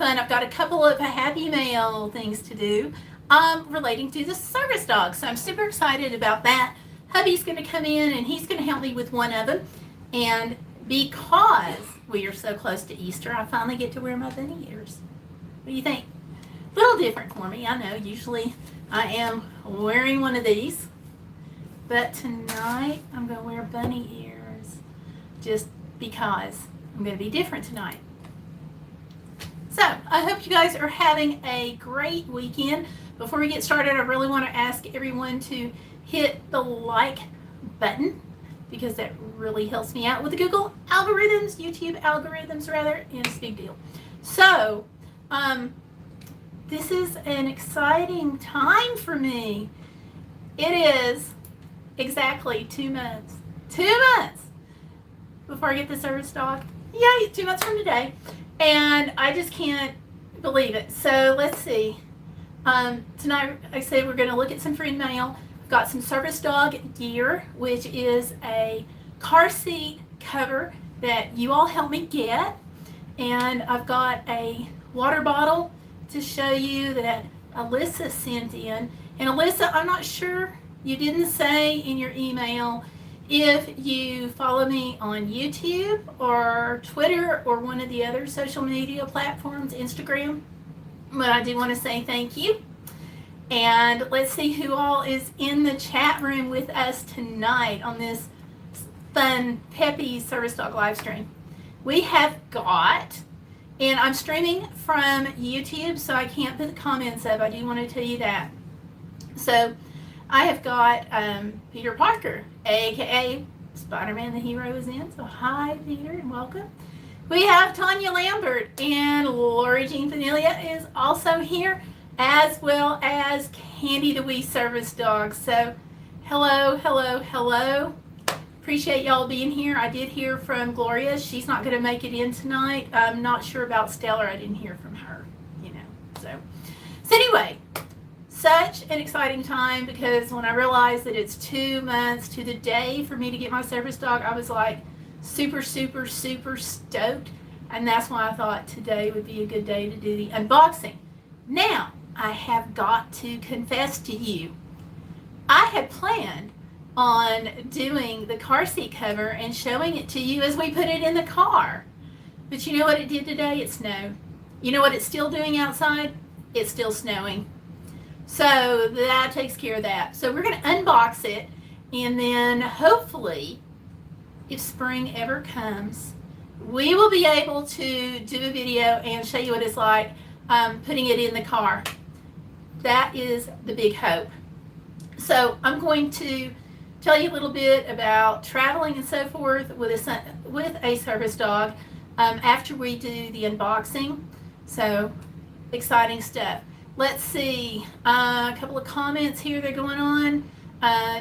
fun. I've got a couple of happy mail things to do relating to the service dog. So I'm super excited about that. Hubby's going to come in and he's going to help me with one of them. And because we are so close to Easter, I finally get to wear my bunny ears. What do you think? A little different for me, I know. Usually I am wearing one of these. But tonight I'm going to wear bunny ears just because I'm going to be different tonight. So I hope you guys are having a great weekend. Before we get started, I really want to ask everyone to hit the like button because that really helps me out with the Google algorithms, YouTube algorithms rather, and it's a big deal. So this is an exciting time for me. It is exactly 2 months. 2 months before I get the service dog. Yay, 2 months from today. And I just can't believe it. So let's see. Tonight, I said we're going to look at some friend mail. I've got some service dog gear, which is a car seat cover that you all helped me get. And I've got a water bottle to show you that Alyssa sent in. And Alyssa, I'm not sure, you didn't say in your email if you follow me on YouTube or Twitter or one of the other social media platforms, Instagram. But I do want to say thank you. And let's see who all is in the chat room with us tonight on this fun, peppy service dog live stream. We have got, and I'm streaming from YouTube, so I can't put the comments up. I do want to tell you that. So I have got Peter Parker, aka Spider-Man the Hero, is in. So hi, Peter, and welcome. We have Tanya Lambert, and Lori Jean Vanilla is also here, as well as Candy the Wee Service Dog. So hello, hello, hello. Appreciate y'all being here. I did hear from Gloria. She's not going to make it in tonight. I'm not sure about Stellar. I didn't hear from her, So anyway, such an exciting time because when I realized that it's 2 months to the day for me to get my service dog, I was like super, super, super stoked. And that's why I thought today would be a good day to do the unboxing. Now, I have got to confess to you, I had planned on doing the car seat cover and showing it to you as we put it in the car. But you know what it did today? It snowed. You know what it's still doing outside? It's still snowing. So that takes care of that. So we're going to unbox it, and then hopefully, if spring ever comes, we will be able to do a video and show you what it's like putting it in the car. That is the big hope. So I'm going to tell you a little bit about traveling and so forth with a service dog after we do the unboxing. So exciting stuff. Let's see, a couple of comments here that are going on.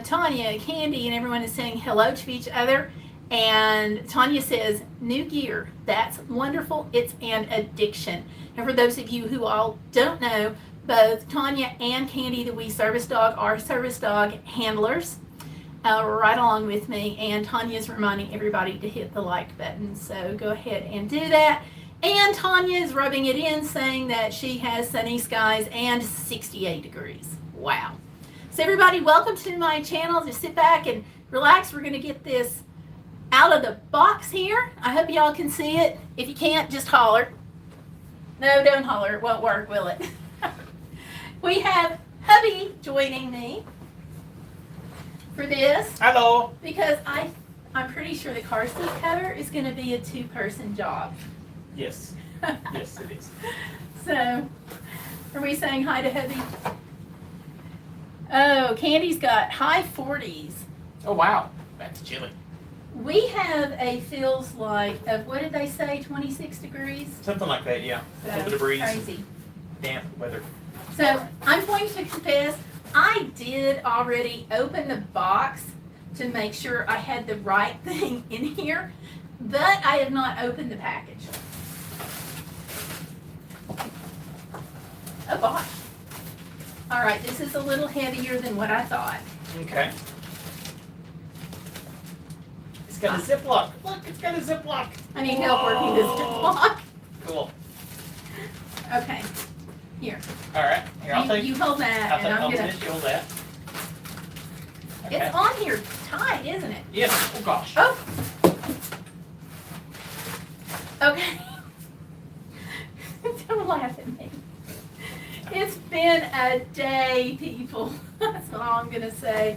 Tanya, Candy, and everyone is saying hello to each other. And Tanya says, new gear, that's wonderful. It's an addiction. And for those of you who all don't know, both Tanya and Candy, the Wee Service Dog, are service dog handlers right along with me. And Tanya's reminding everybody to hit the like button. So go ahead and do that. And Tanya is rubbing it in, saying that she has sunny skies and 68 degrees. Wow. So everybody, welcome to my channel. Just sit back and relax. We're going to get this out of the box here. I hope y'all can see it. If you can't, just holler. No, don't holler. It won't work, will it? We have hubby joining me for this. Hello. Because I'm pretty sure the car seat cover is going to be a two-person job. Yes. Yes, it is. So, are we saying hi to hubby? Oh, Candy's got high 40s. Oh, wow. That's chilly. We have a feels like of, what did they say, 26 degrees? Something like that, yeah. A little bit of breeze. Crazy. Damp weather. So, I'm going to confess, I did already open the box to make sure I had the right thing in here, but I have not opened the package. Oh gosh. All right, this is a little heavier than what I thought. Okay. It's got a Ziploc. Look, it's got a Ziploc. I need help working this Ziploc. Cool. Okay. Here. All right. Here, I'll take. You hold that, and I'm I'll gonna. finish. You hold that. Okay. It's on here tight, isn't it? Yes. Oh gosh. Oh. Okay. Don't laugh at me. It's been a day, people. That's all I'm gonna say.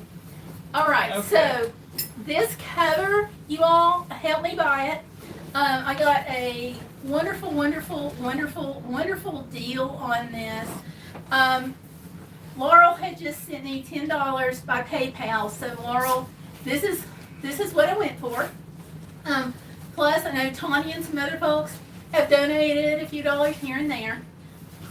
All right. Okay. So this cover, you all help me buy it. I got a wonderful, wonderful, wonderful, wonderful deal on this. Laurel had just sent me $10 by PayPal. So Laurel, this is what I went for. Plus, I know Tanya and some other folks have donated a few dollars here and there.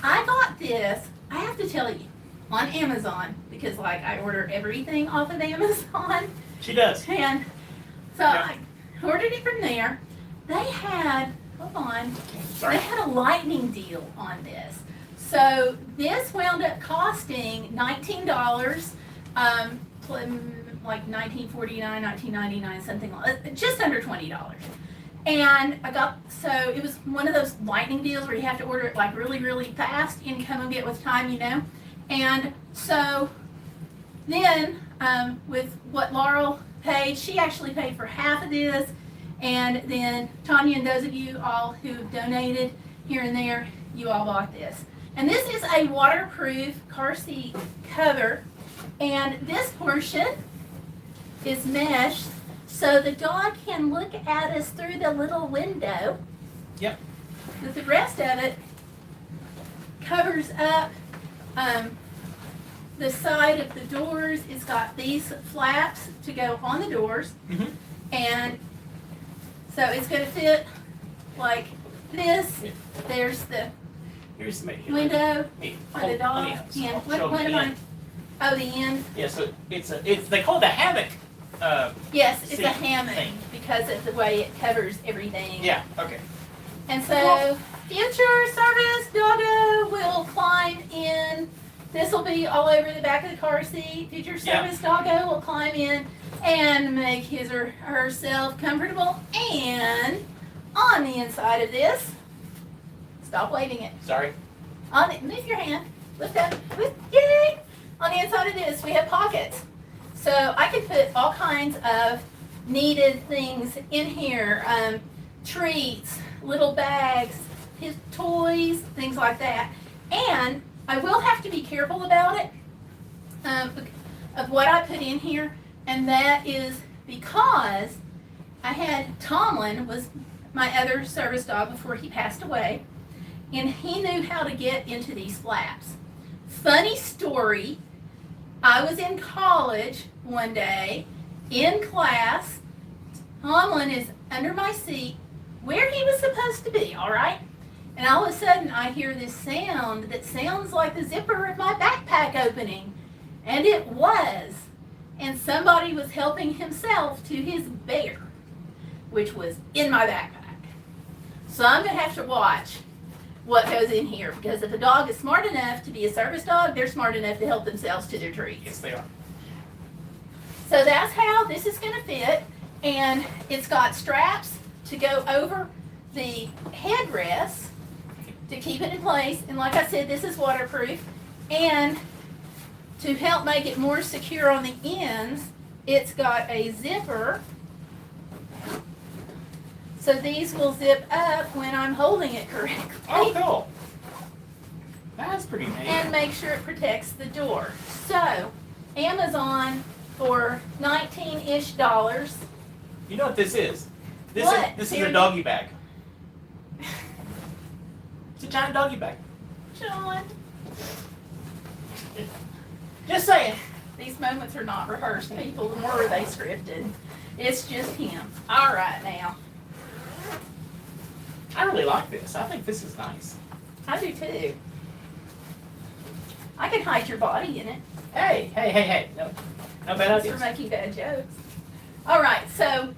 I got this, I have to tell you, on Amazon, because like I order everything off of Amazon. She does. And so I ordered it from there. They had, hold on, Sorry. they had a lightning deal on this. So this wound up costing $19, like $19.49, $19.99, something like just under $20. And I got, so it was one of those lightning deals where you have to order it like really, really fast and come and get with time, you know. And so then with what Laurel paid, she actually paid for half of this. And then Tanya and those of you all who have donated here and there, you all bought this. And this is a waterproof car seat cover. And this portion is meshed so the dog can look at us through the little window. Yep. But the rest of it covers up the side of the doors. It's got these flaps to go on the doors. Mm-hmm. And so it's going to fit like this. Yeah. There's the Here's the window Here, for hold- the dog. let me- And I'll what show am the I? end. Oh, the end. Yeah. So it's they call it a hammock. Yes, it's Seat a hammock thing. because of the way it covers everything. Yeah. Okay. And so future service doggo will climb in. This will be all over the back of the car seat. Future Yeah. service doggo will climb in and make his or herself comfortable. And on the inside of this, stop waving it. Sorry. On it, move your hand. Lift up. Yay! On the inside of this, we have pockets. So I can put all kinds of needed things in here. Treats, little bags, his toys, things like that. And I will have to be careful about it, of what I put in here. And that is because I had Tomlin was my other service dog before he passed away. And he knew how to get into these flaps. Funny story, I was in college one day, in class, Tomlin is under my seat, where he was supposed to be, all right? And all of a sudden I hear this sound that sounds like the zipper of my backpack opening. And it was. And somebody was helping himself to his bear, which was in my backpack. So I'm going to have to watch what goes in here, because if a dog is smart enough to be a service dog, they're smart enough to help themselves to their treats. Yes, they are. So that's how this is going to fit, and it's got straps to go over the headrest to keep it in place. And like I said, this is waterproof, and to help make it more secure on the ends, it's got a zipper. So these will zip up when I'm holding it correctly. Oh, cool. That's pretty neat. And make sure it protects the door. So, Amazon for $19-ish. You know what this is? What? This is a doggy bag. It's a giant doggy bag. John, Just saying. these moments are not rehearsed, people, nor are they scripted. It's just him. All right, now. I really like this. I think this is nice. I do too. I can hide your body in it. Hey. No bad Thanks for ideas. making bad jokes. All right, so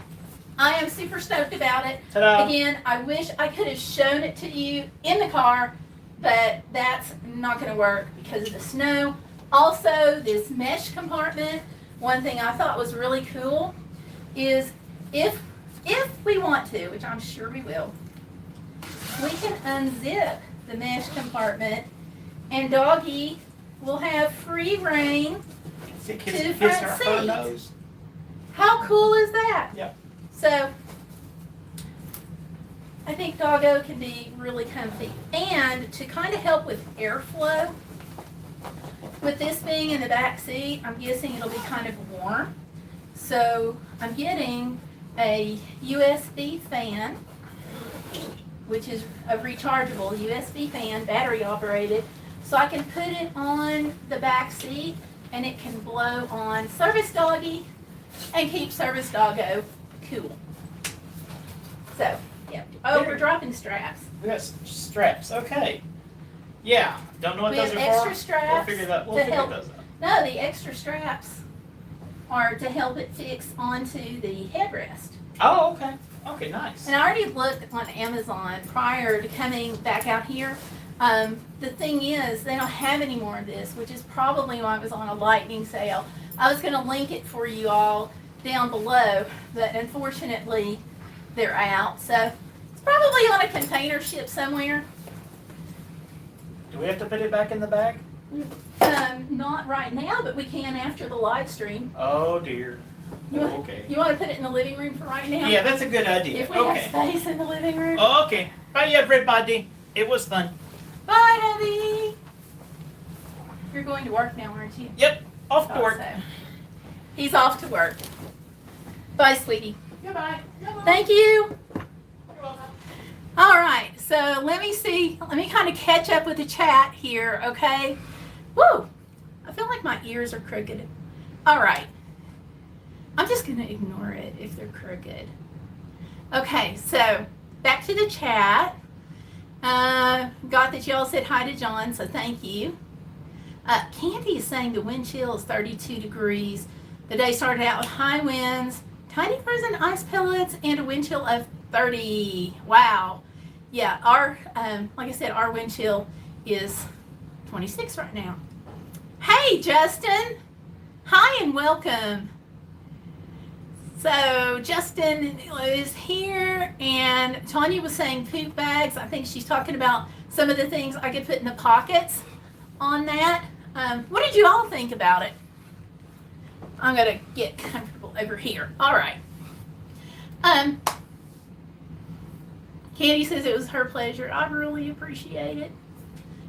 I am super stoked about it. Ta-da. Again, I wish I could have shown it to you in the car, but that's not going to work because of the snow. Also, this mesh compartment, one thing I thought was really cool is if we want to, which I'm sure we will, we can unzip the mesh compartment, and Doggy will have free reign See, to the kiss front her seat. nose. How cool is that? Yep. So, I think Doggo can be really comfy. And to kind of help with airflow, with this being in the back seat, I'm guessing it'll be kind of warm. So, I'm getting a USB fan, which is a rechargeable USB fan, battery operated, so I can put it on the back seat and it can blow on Service Doggy and keep Service Doggo cool. So, yeah. Oh, we're dropping straps. We got straps. Okay. Yeah. Don't know what We those have are extra for. straps We'll figure that. We'll to figure help. those out. No, the extra straps are to help it fix onto the headrest. Oh, okay. Okay, nice. And I already looked on Amazon prior to coming back out here. The thing is, they don't have any more of this, which is probably why it was on a lightning sale. I was going to link it for you all down below, but unfortunately, they're out. So it's probably on a container ship somewhere. Do we have to put it back in the bag? Not right now, but we can after the live stream. Oh dear. You want, Okay. you want to put it in the living room for right now? Yeah, that's a good idea. If we Okay. have space in the living room. Oh, okay. Bye, everybody. It was fun. Bye, Debbie. You're going to work now, aren't you? Yep. Off to Thought work. so. He's off to work. Bye, sweetie. Goodbye. Thank you. All right, so let me kind of catch up with the chat here, okay? Woo! I feel like my ears are crooked. All right. I'm just going to ignore it if they're crooked. Okay, so back to the chat. Got that y'all said hi to John, so thank you. Candy is saying the wind chill is 32 degrees. The day started out with high winds, tiny frozen ice pellets, and a wind chill of 30. Wow. Yeah, our like I said, our wind chill is 26 right now. Hey, Justin. Hi and welcome. So Justin is here, and Tanya was saying poop bags. I think she's talking about some of the things I could put in the pockets on that. What did you all think about it? I'm gonna get comfortable over here. All right. Candy says it was her pleasure. I really appreciate it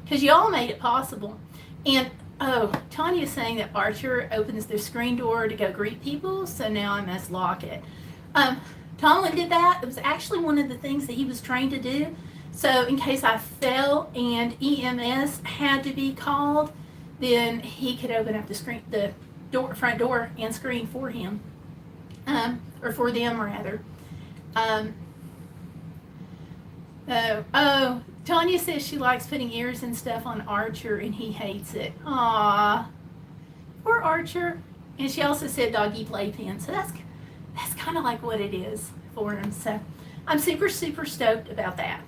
because y'all made it possible. And oh, Tanya's saying that Archer opens their screen door to go greet people, so now I must lock it. Tomlin did that. It was actually one of the things that he was trained to do. So in case I fell and EMS had to be called, then he could open up the front door and screen for him, or for them rather. Oh, Tanya says she likes putting ears and stuff on Archer and he hates it. Aww. Poor Archer. And she also said doggy playpen. So that's kind of like what it is for him. So I'm super, super stoked about that.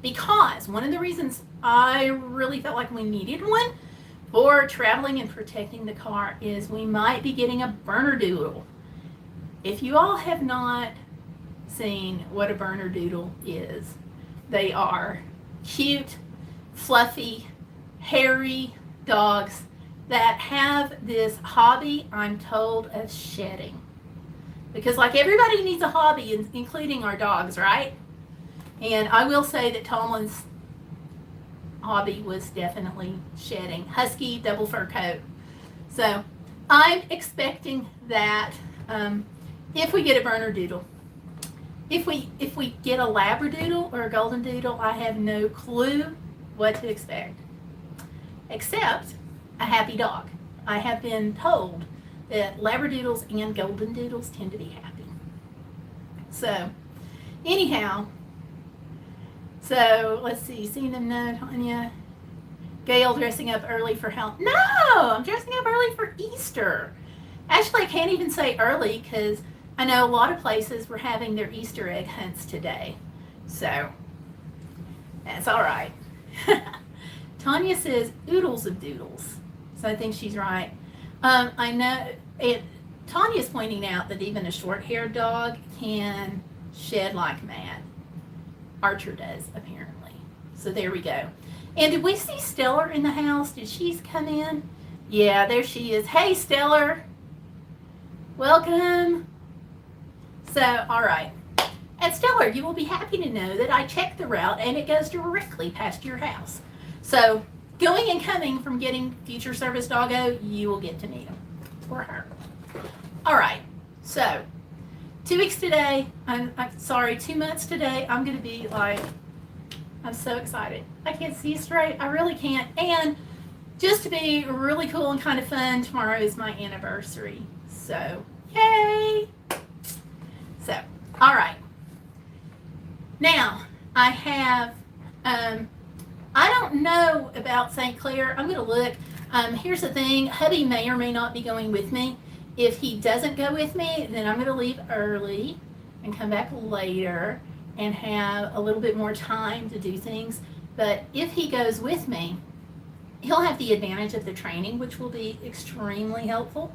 Because one of the reasons I really felt like we needed one for traveling and protecting the car is we might be getting a burner doodle. If you all have not seen what a burner doodle is, they are cute, fluffy, hairy dogs that have this hobby, I'm told, of shedding. Because like everybody needs a hobby, including our dogs, right? And I will say that Tomlin's hobby was definitely shedding. Husky, double fur coat. So I'm expecting that if we get a burner doodle. If we get a labradoodle or a golden doodle, I have no clue what to expect. Except a happy dog. I have been told that labradoodles and golden doodles tend to be happy. So, anyhow, so let's see, seeing them know, Tanya. Gayle dressing up early for Halloween. No, I'm dressing up early for Easter. Actually, I can't even say early because I know a lot of places were having their Easter egg hunts today. So, that's all right. Tanya says oodles of doodles. So I think she's right. I know Tanya's pointing out that even a short-haired dog can shed like mad. Archer does, apparently. So there we go. And did we see Stellar in the house? Did she come in? Yeah, there she is. Hey, Stellar. Welcome. So, all right. At Stellar, you will be happy to know that I checked the route and it goes directly past your house. So, going and coming from getting future service doggo, you will get to meet him or her. All right. So, 2 weeks today. I'm sorry, 2 months today. I'm going to be like, I'm so excited. I can't see straight. I really can't. And just to be really cool and kind of fun, tomorrow is my anniversary. So, yay! So, all right. Now, I have, I don't know about St. Clair. I'm going to look. Here's the thing. Hubby may or may not be going with me. If he doesn't go with me, then I'm going to leave early and come back later and have a little bit more time to do things. But if he goes with me, he'll have the advantage of the training, which will be extremely helpful.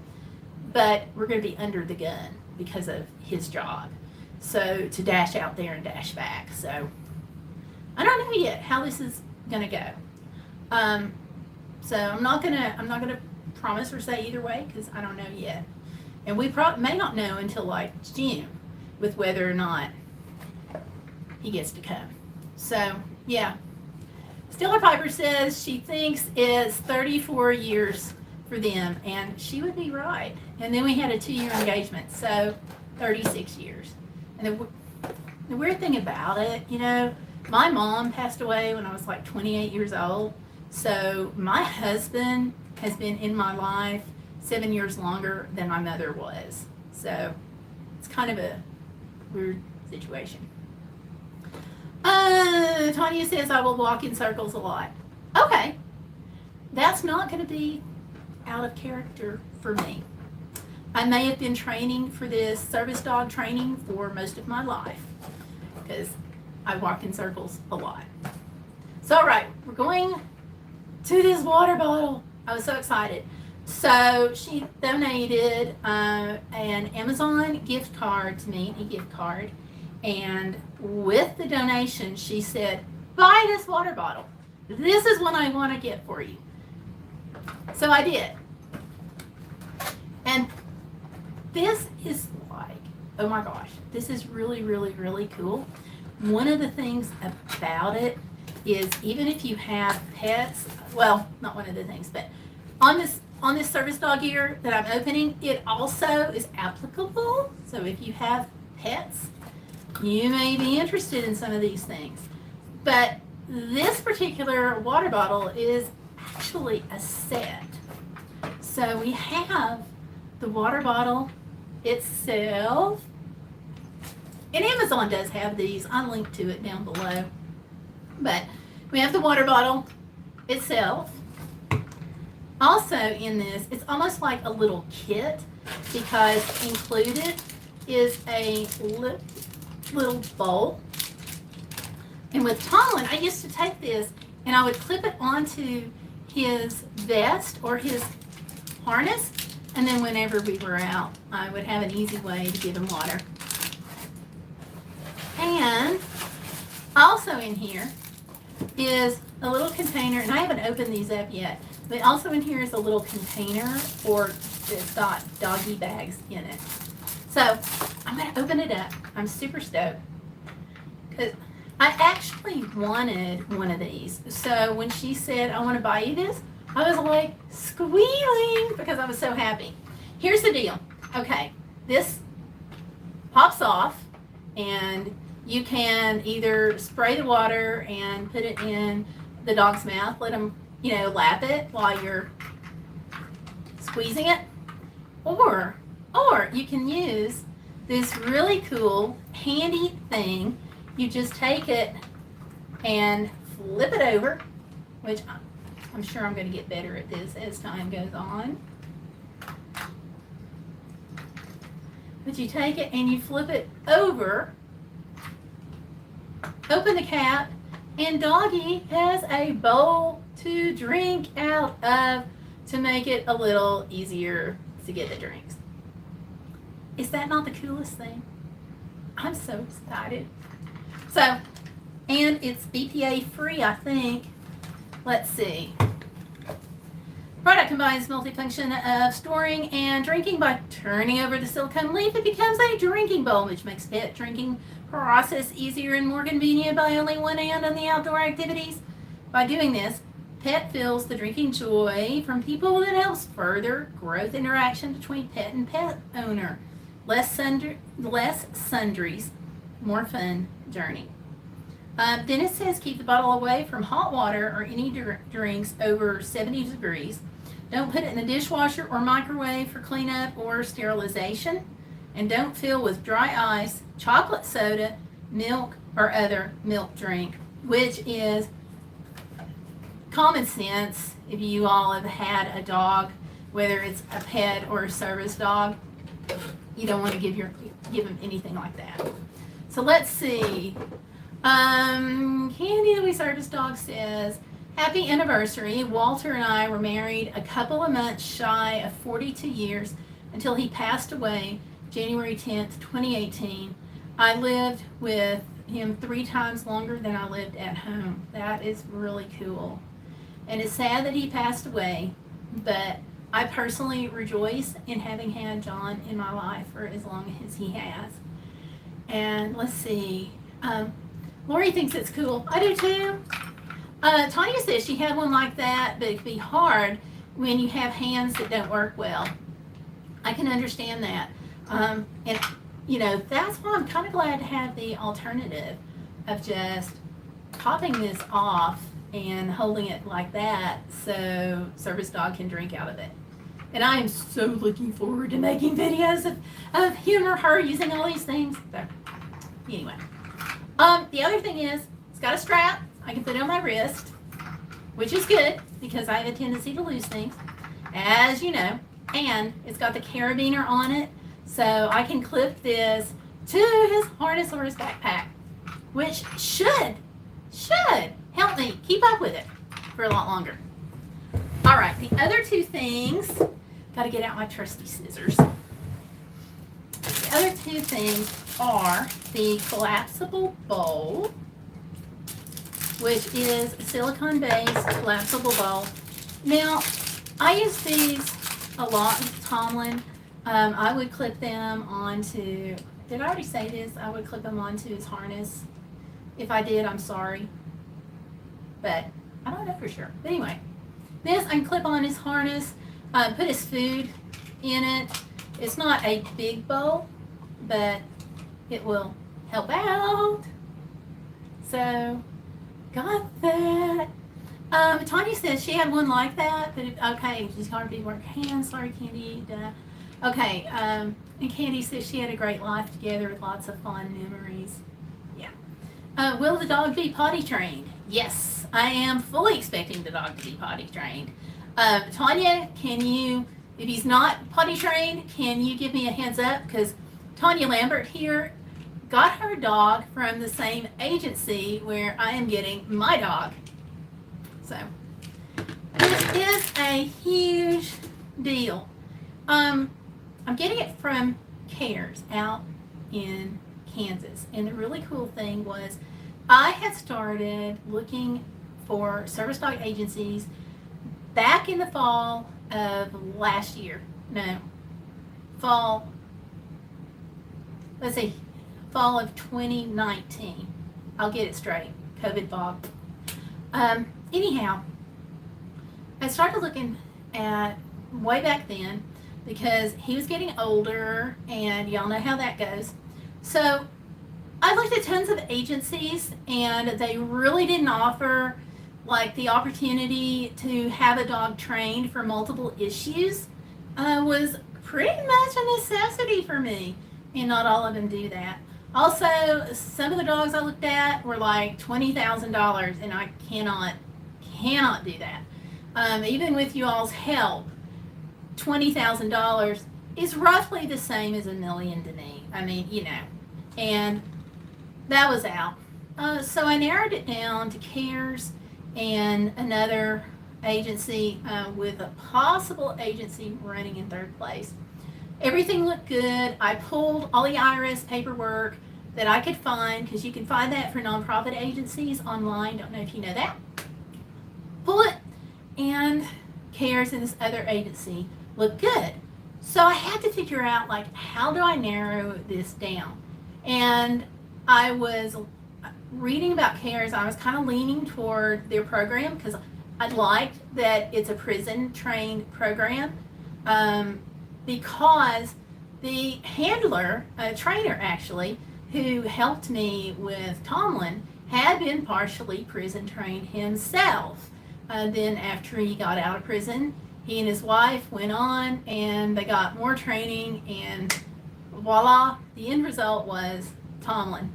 But we're going to be under the gun because of his job. So to dash out there and dash back. So I don't know yet how this is going to go. So I'm not gonna promise or say either way because I don't know yet. And we may not know until like June with whether or not he gets to come. So yeah. Stella Piper says she thinks it's 34 years for them, and she would be right. And then we had a 2-year engagement, so 36 years. And the weird thing about it, you know, my mom passed away when I was like 28 years old. So my husband has been in my life 7 years longer than my mother was. So it's kind of a weird situation. Tanya says I will walk in circles a lot. Okay. That's not going to be out of character for me. I may have been training for this service dog training for most of my life because I walk in circles a lot. So, all right, we're going to this water bottle. I was so excited. So she donated an Amazon gift card to me, a gift card. And with the donation, she said, buy this water bottle. This is what I want to get for you. So I did. And this is like, oh my gosh, this is really, really, really cool. One of the things about it is even if you have pets, well, not one of the things, but on this service dog ear that I'm opening, it also is applicable. So if you have pets, you may be interested in some of these things. But this particular water bottle is actually a set. So we have the water bottle itself. And Amazon does have these. I'll link to it down below. But we have the water bottle itself. Also in this, it's almost like a little kit because included is a little bowl. And with Tomlin, I used to take this and I would clip it onto his vest or his harness, and then whenever we were out, I would have an easy way to give him water. And also in here is a little container, and I haven't opened these up yet, but also in here is a little container it's got doggy bags in it. So I'm going to open it up. I'm super stoked because I actually wanted one of these. So when she said, I want to buy you this, I was like squealing because I was so happy. Here's the deal. Okay, this pops off and you can either spray the water and put it in the dog's mouth, let him, lap it while you're squeezing it, or you can use this really cool, handy thing. You just take it and flip it over, which I'm sure I'm going to get better at this as time goes on. But you take it and you flip it over, open the cap, and Doggy has a bowl to drink out of to make it a little easier to get the drinks. Is that not the coolest thing? I'm so excited. So And it's BPA free, I think. Let's see. Product combines multifunction of storing and drinking. By turning over the silicone leaf, it becomes a drinking bowl, which makes pet drinking process easier and more convenient by only one hand on the outdoor activities. By doing this, pet feels the drinking joy from people that helps further growth interaction between pet and pet owner. Less sundries, more fun journey. Then it says keep the bottle away from hot water or any drinks over 70 degrees. Don't put it in the dishwasher or microwave for cleanup or sterilization. And don't fill with dry ice, chocolate soda, milk, or other milk drink, which is common sense if you all have had a dog, whether it's a pet or a service dog. You don't want to give them anything like that. So let's see. Candy, the wee service dog, says, happy anniversary. Walter and I were married a couple of months shy of 42 years until he passed away January 10th, 2018. I lived with him 3 times longer than I lived at home. That is really cool. And it's sad that he passed away, but I personally rejoice in having had John in my life for as long as he has. And let's see. Lori thinks it's cool. I do too. Tanya says she had one like that, but it can be hard when you have hands that don't work well. I can understand that. And, that's why I'm kind of glad to have the alternative of just popping this off and holding it like that so service dog can drink out of it. And I am so looking forward to making videos of him or her using all these things. So, anyway. The other thing is, it's got a strap. I can put it on my wrist, which is good because I have a tendency to lose things, as you know. And it's got the carabiner on it, so I can clip this to his harness or his backpack, which should help me keep up with it for a lot longer. All right, the other 2 things, got to get out my trusty scissors. The other 2 things are the collapsible bowl, which is a silicone-based collapsible bowl. Now, I use these a lot with Tomlin. I would clip them onto, did I already say this? I would clip them onto his harness. If I did, I'm sorry. But I don't know for sure. But anyway, this I can clip on his harness, put his food in it. It's not a big bowl, but it will help out. So, got that. Tanya says she had one like that, but okay, she's hard to work hands. Sorry, Candy. Okay, and Candy says she had a great life together with lots of fond memories. Yeah. Will the dog be potty trained? Yes, I am fully expecting the dog to be potty trained. Tanya, can you, if he's not potty trained, can you give me a heads up? Because Tanya Lambert here got her dog from the same agency where I am getting my dog. So, this is a huge deal. I'm getting it from Cares out in Kansas. And the really cool thing was I had started looking for service dog agencies back in the fall of last year. No, fall of 2019. I'll get it straight. COVID fog. Anyhow, I started looking at way back then because he was getting older and y'all know how that goes. So I looked at tons of agencies and they really didn't offer like the opportunity to have a dog trained for multiple issues. Was pretty much a necessity for me, and not all of them do that. Also, some of the dogs I looked at were like $20,000, and I cannot do that. Even with you all's help, $20,000 is roughly the same as $1 million to me. I mean, and that was out. So I narrowed it down to Cares and another agency with a possible agency running in third place. Everything looked good. I pulled all the IRS paperwork that I could find, because you can find that for nonprofit agencies online. Don't know if you know that. Bullet and Cares in this other agency look good. So I had to figure out, like, how do I narrow this down? And I was reading about Cares. I was kind of leaning toward their program because I liked that it's a prison-trained program, because the handler, a trainer actually, who helped me with Tomlin, had been partially prison-trained himself. Then after he got out of prison, he and his wife went on and they got more training, and voila, the end result was Tomlin.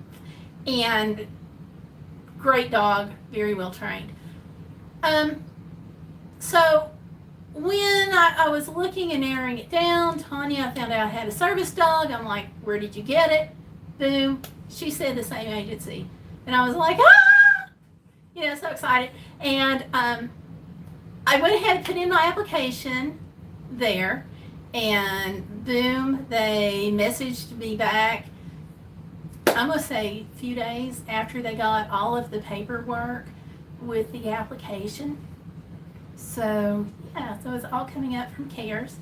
And great dog, very well trained. So when I was looking and narrowing it down, Tanya, I found out I had a service dog. I'm like, where did you get it? Boom. She said the same agency. And I was like, ah! You know, so excited. And I went ahead and put in my application there. And boom, they messaged me back, I'm going to say a few days after they got all of the paperwork with the application. So, yeah, so it's all coming up from Cares.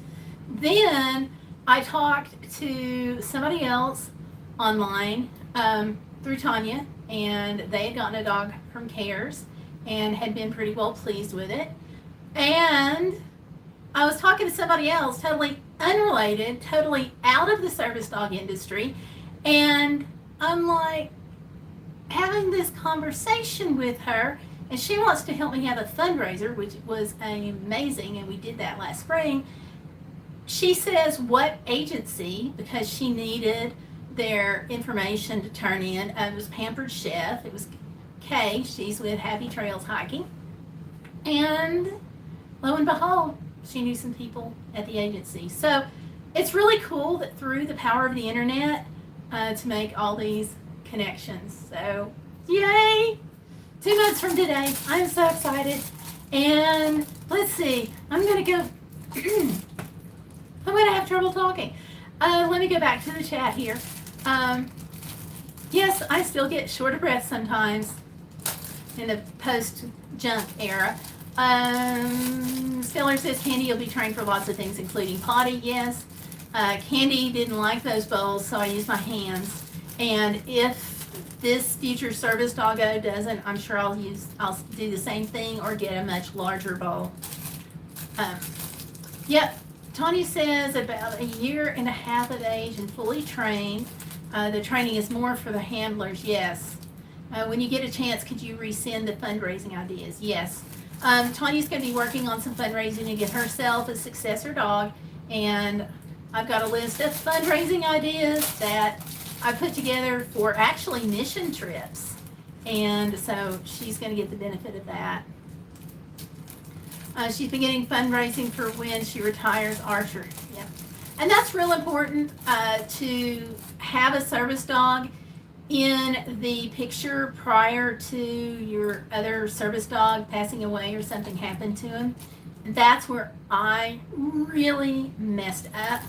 Then I talked to somebody else online through Tanya, and they had gotten a dog from Cares and had been pretty well pleased with it. And I was talking to somebody else, totally unrelated, totally out of the service dog industry, and I'm like having this conversation with her, and she wants to help me have a fundraiser, which was amazing, and we did that last spring. She says, what agency, because she needed their information to turn in. It was Pampered Chef. It was Kay. She's with Happy Trails Hiking. And lo and behold, she knew some people at the agency. So it's really cool that through the power of the internet to make all these connections. So yay! 2 months from today. I'm so excited. And let's see. I'm going to go. I'm going to have trouble talking. Let me go back to the chat here. Yes, I still get short of breath sometimes in the post-junk era. Stellar says Candy will be trained for lots of things, including potty. Yes. Candy didn't like those bowls, so I used my hands. And if this future service doggo doesn't, I'm sure I'll do the same thing or get a much larger bowl. Yep. Tanya says about 1.5 years of age and fully trained. The training is more for the handlers. Yes. When you get a chance, could you resend the fundraising ideas? Yes. Tanya's going to be working on some fundraising to get herself a successor dog, and I've got a list of fundraising ideas that I put together for actually mission trips, and so she's going to get the benefit of that. She's been getting fundraising for when she retires Archer. Yep. And that's real important to have a service dog in the picture prior to your other service dog passing away or something happened to him. And that's where I really messed up.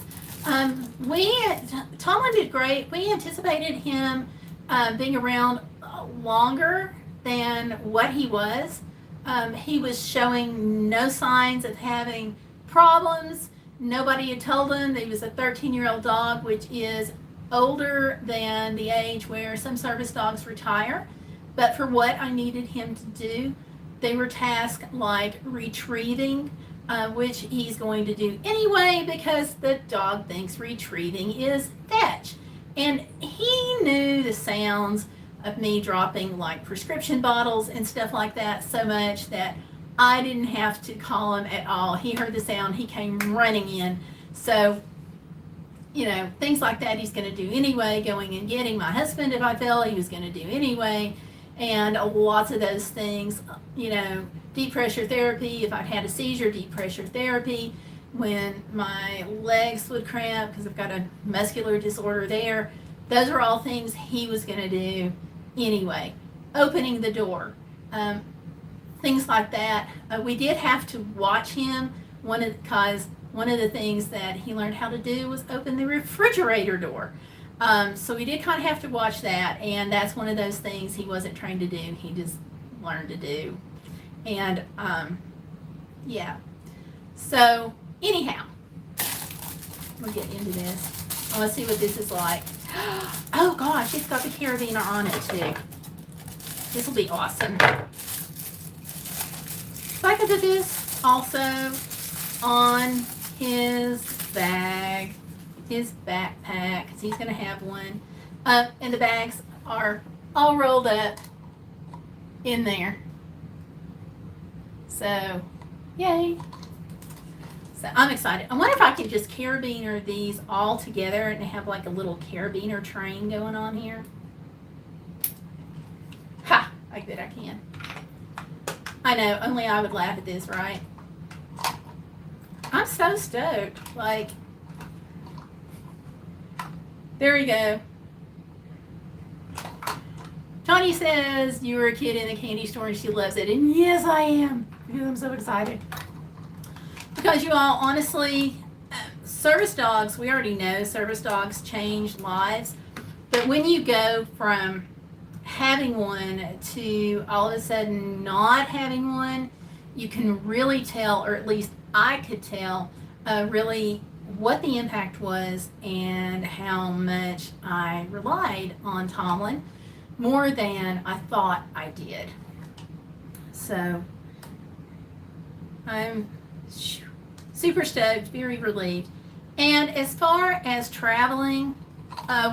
Tomlin did great. We anticipated him being around longer than what he was. He was showing no signs of having problems. Nobody had told him that he was a 13-year-old dog, which is older than the age where some service dogs retire. But for what I needed him to do, they were tasks like retrieving, which he's going to do anyway because the dog thinks retrieving is fetch. And he knew the sounds of me dropping like prescription bottles and stuff like that so much that I didn't have to call him at all. He heard the sound, he came running in. So, you know, things like that he's going to do anyway. Going and getting my husband if I fell, he was going to do anyway. And lots of those things, you know, deep pressure therapy, if I'd had a seizure, deep pressure therapy, when my legs would cramp because I've got a muscular disorder there, those are all things he was going to do anyway. Opening the door, things like that. We did have to watch him, because one of the things that he learned how to do was open the refrigerator door. So we did kind of have to watch that, and that's one of those things he wasn't trained to do. He just learned to do. And yeah. So anyhow, we'll get into this. I want to see what this is like. Oh gosh, it's got the carabiner on it too. This will be awesome. So I could put this also on his bag, his backpack, because he's going to have one. And the bags are all rolled up in there. So, yay. So I'm excited. I wonder if I can just carabiner these all together and have like a little carabiner train going on here. Ha! I bet I can. I know, only I would laugh at this, right? I'm so stoked. Like, there we go. Tanya says you were a kid in a candy store and she loves it. And yes, I am. Because I'm so excited. Because you all, honestly, service dogs, we already know service dogs change lives. But when you go from having one to all of a sudden not having one, you can really tell, or at least I could tell, really what the impact was and how much I relied on Tomlin more than I thought I did. So I'm super stoked, very relieved. And as far as traveling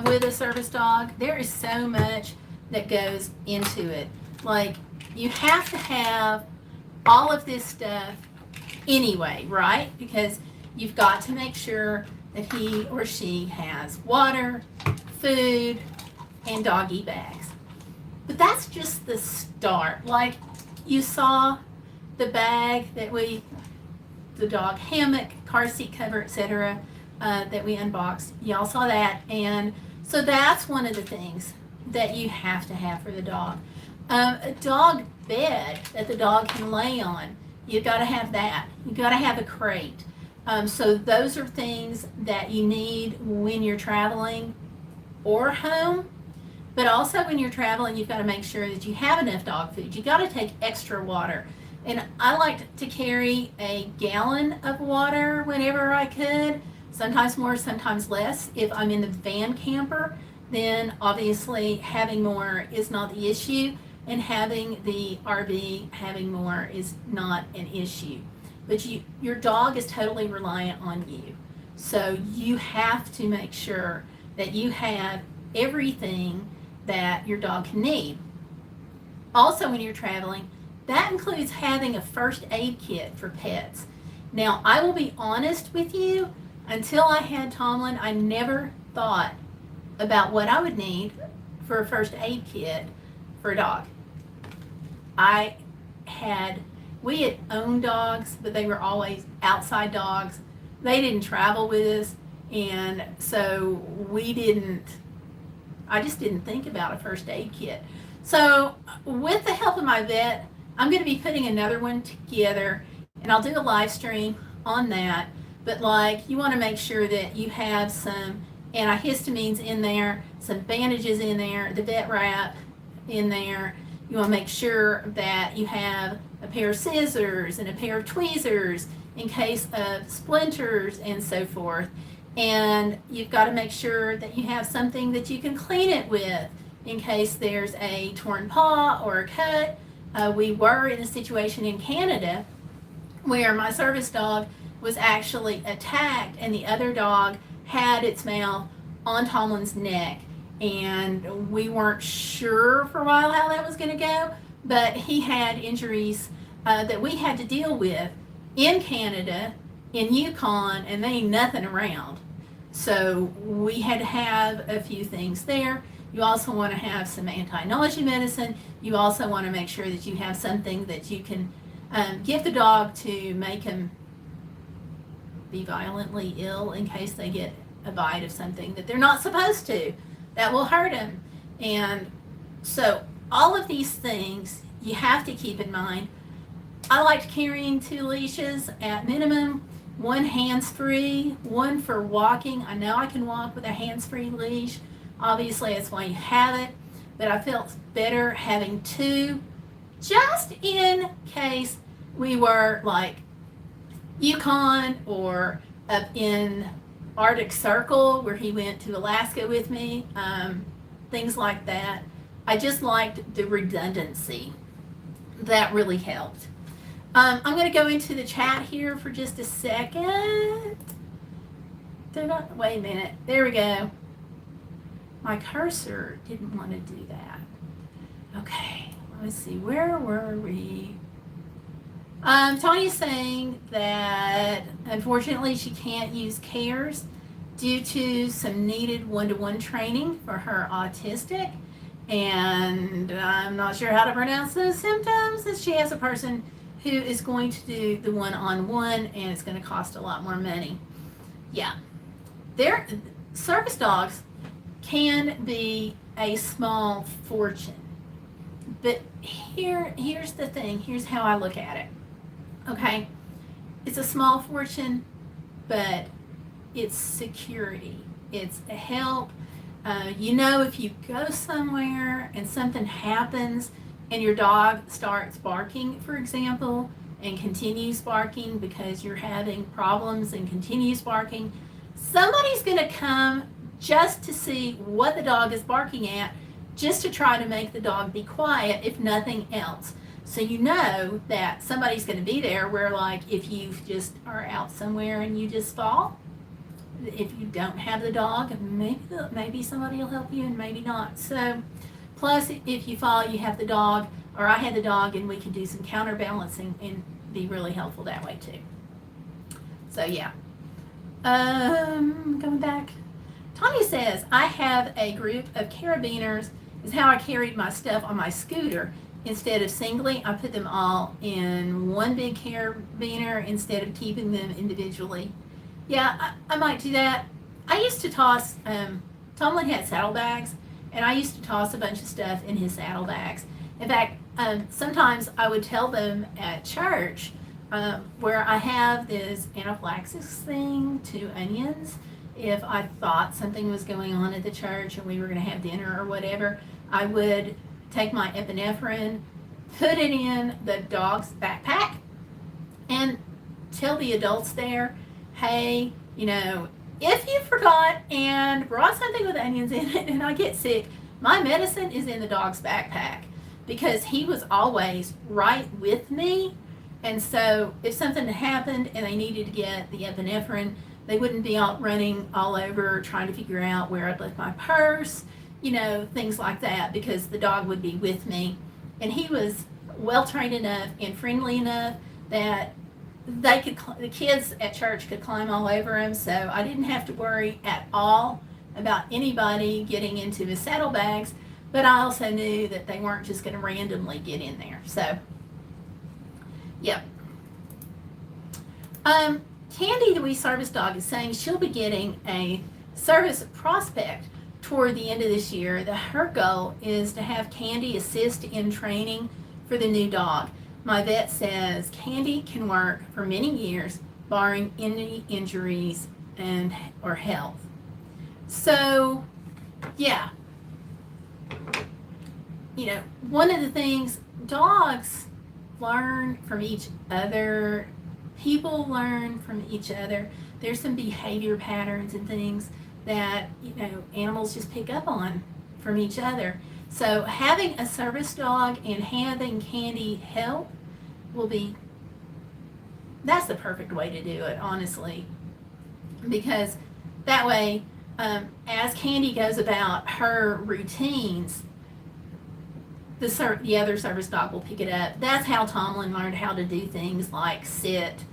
with a service dog, there is so much that goes into it. Like, you have to have all of this stuff anyway, right? Because you've got to make sure that he or she has water, food, and doggy bags. But that's just the start. Like, you saw the bag that the dog hammock, car seat cover, etc., that we unboxed. Y'all saw that. And so that's one of the things that you have to have for the dog. A dog bed that the dog can lay on. You've got to have that. You've got to have a crate. So those are things that you need when you're traveling or home. But also when you're traveling, you've got to make sure that you have enough dog food. You've got to take extra water. And I liked to carry a gallon of water whenever I could. Sometimes more, sometimes less. If I'm in the van camper, then obviously having more is not the issue. And having the RV, having more is not an issue. But your dog is totally reliant on you. So you have to make sure that you have everything that your dog can need. Also, when you're traveling, that includes having a first aid kit for pets. Now, I will be honest with you, until I had Tomlin, I never thought about what I would need for a first aid kit for a dog. We had owned dogs, but they were always outside dogs. They didn't travel with us, and so I just didn't think about a first aid kit. So with the help of my vet, I'm going to be putting another one together, and I'll do a live stream on that. But like, you want to make sure that you have some antihistamines in there, some bandages in there, the vet wrap in there. You want to make sure that you have a pair of scissors and a pair of tweezers in case of splinters and so forth. And you've got to make sure that you have something that you can clean it with in case there's a torn paw or a cut. We were in a situation in Canada where my service dog was actually attacked and the other dog had its mouth on Tomlin's neck. And we weren't sure for a while how that was going to go, but he had injuries that we had to deal with in Canada, in Yukon, and they ain't nothing around. So we had to have a few things there. You also want to have some anti-nausea medicine. You also want to make sure that you have something that you can give the dog to make him be violently ill in case they get a bite of something that they're not supposed to. That will hurt him. And so all of these things you have to keep in mind. I liked carrying 2 leashes at minimum, 1 hands-free, 1 for walking. I know I can walk with a hands-free leash, Obviously, that's why you have it. But I felt better having two, just in case we were like Yukon or up in Arctic Circle where he went to Alaska with me, things like that. I just liked the redundancy. That really helped. I'm going to go into the chat here for just a second. Wait a minute. There we go. My cursor didn't want to do that. Okay, let's see. Where were we? Tanya's saying that unfortunately she can't use CARES due to some needed one-to-one training for her autistic. And I'm not sure how to pronounce those symptoms. That she has a person who is going to do the one-on-one, and it's going to cost a lot more money. Yeah, their service dogs can be a small fortune, but here's the thing. Here's how I look at it. Okay, it's a small fortune, but it's security. It's a help. If you go somewhere and something happens and your dog starts barking, for example, and continues barking because you're having problems and continues barking, somebody's going to come just to see what the dog is barking at, just to try to make the dog be quiet, if nothing else. So you know that somebody's going to be there where, like, if you just are out somewhere and you just fall, if you don't have the dog, maybe somebody will help you and maybe not. So, plus, if you fall, you have the dog, or I had the dog, and we can do some counterbalancing and be really helpful that way too. So, yeah. Going back. Tanya says, I have a group of carabiners, is how I carried my stuff on my scooter. Instead of singly, I put them all in one big carabiner instead of keeping them individually. Yeah, I might do that. I used to toss, Tomlin had saddlebags, and I used to toss a bunch of stuff in his saddlebags. In fact, sometimes I would tell them at church, where I have this anaphylaxis thing to onions. If I thought something was going on at the church and we were going to have dinner or whatever, I would take my epinephrine, put it in the dog's backpack, and tell the adults there, hey, if you forgot and brought something with onions in it and I get sick, my medicine is in the dog's backpack, because he was always right with me. And so if something happened and they needed to get the epinephrine, they wouldn't be out running all over trying to figure out where I'd left my purse, things like that, because the dog would be with me. And he was well-trained enough and friendly enough that the kids at church could climb all over him, so I didn't have to worry at all about anybody getting into his saddlebags, but I also knew that they weren't just going to randomly get in there. So, yep. Candy, the wee service dog, is saying she'll be getting a service prospect toward the end of this year. Her goal is to have Candy assist in training for the new dog. My vet says Candy can work for many years, barring any injuries or health. So, yeah. One of the things, dogs learn from each other. People learn from each other. There's some behavior patterns and things that, animals just pick up on from each other. So having a service dog and having Candy help that's the perfect way to do it, honestly. Because that way, as Candy goes about her routines, the other service dog will pick it up. That's how Tomlin learned how to do things like sit.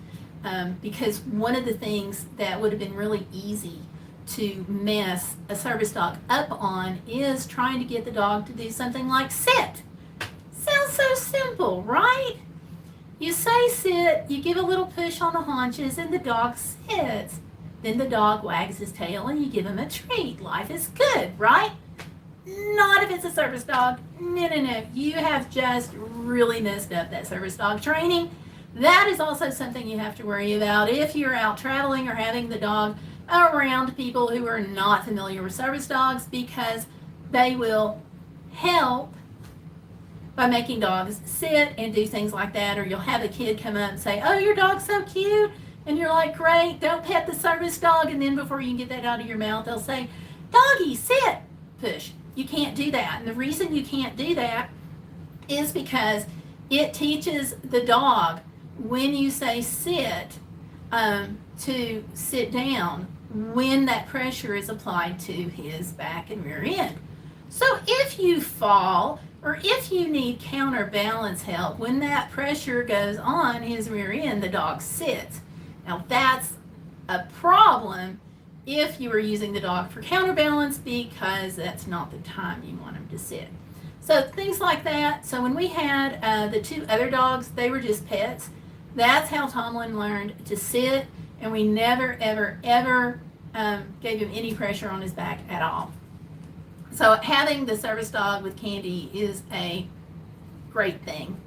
Because one of the things that would have been really easy to mess a service dog up on is trying to get the dog to do something like sit. Sounds so simple, right? You say sit, you give a little push on the haunches, and the dog sits. Then the dog wags his tail and you give him a treat. Life is good, right? Not if it's a service dog. No. You have just really messed up that service dog training. That is also something you have to worry about if you're out traveling or having the dog around people who are not familiar with service dogs, because they will help by making dogs sit and do things like that. Or you'll have a kid come up and say, oh, your dog's so cute. And you're like, great, don't pet the service dog. And then before you can get that out of your mouth, they'll say, doggy, sit, push. You can't do that. And the reason you can't do that is because it teaches the dog, when you say sit, to sit down when that pressure is applied to his back and rear end. So if you fall, or if you need counterbalance help, when that pressure goes on his rear end, the dog sits. Now that's a problem if you are using the dog for counterbalance, because that's not the time you want him to sit. So things like that. So when we had the two other dogs, they were just pets. That's how Tomlin learned to sit, and we never, ever, ever gave him any pressure on his back at all. So having the service dog with Candy is a great thing.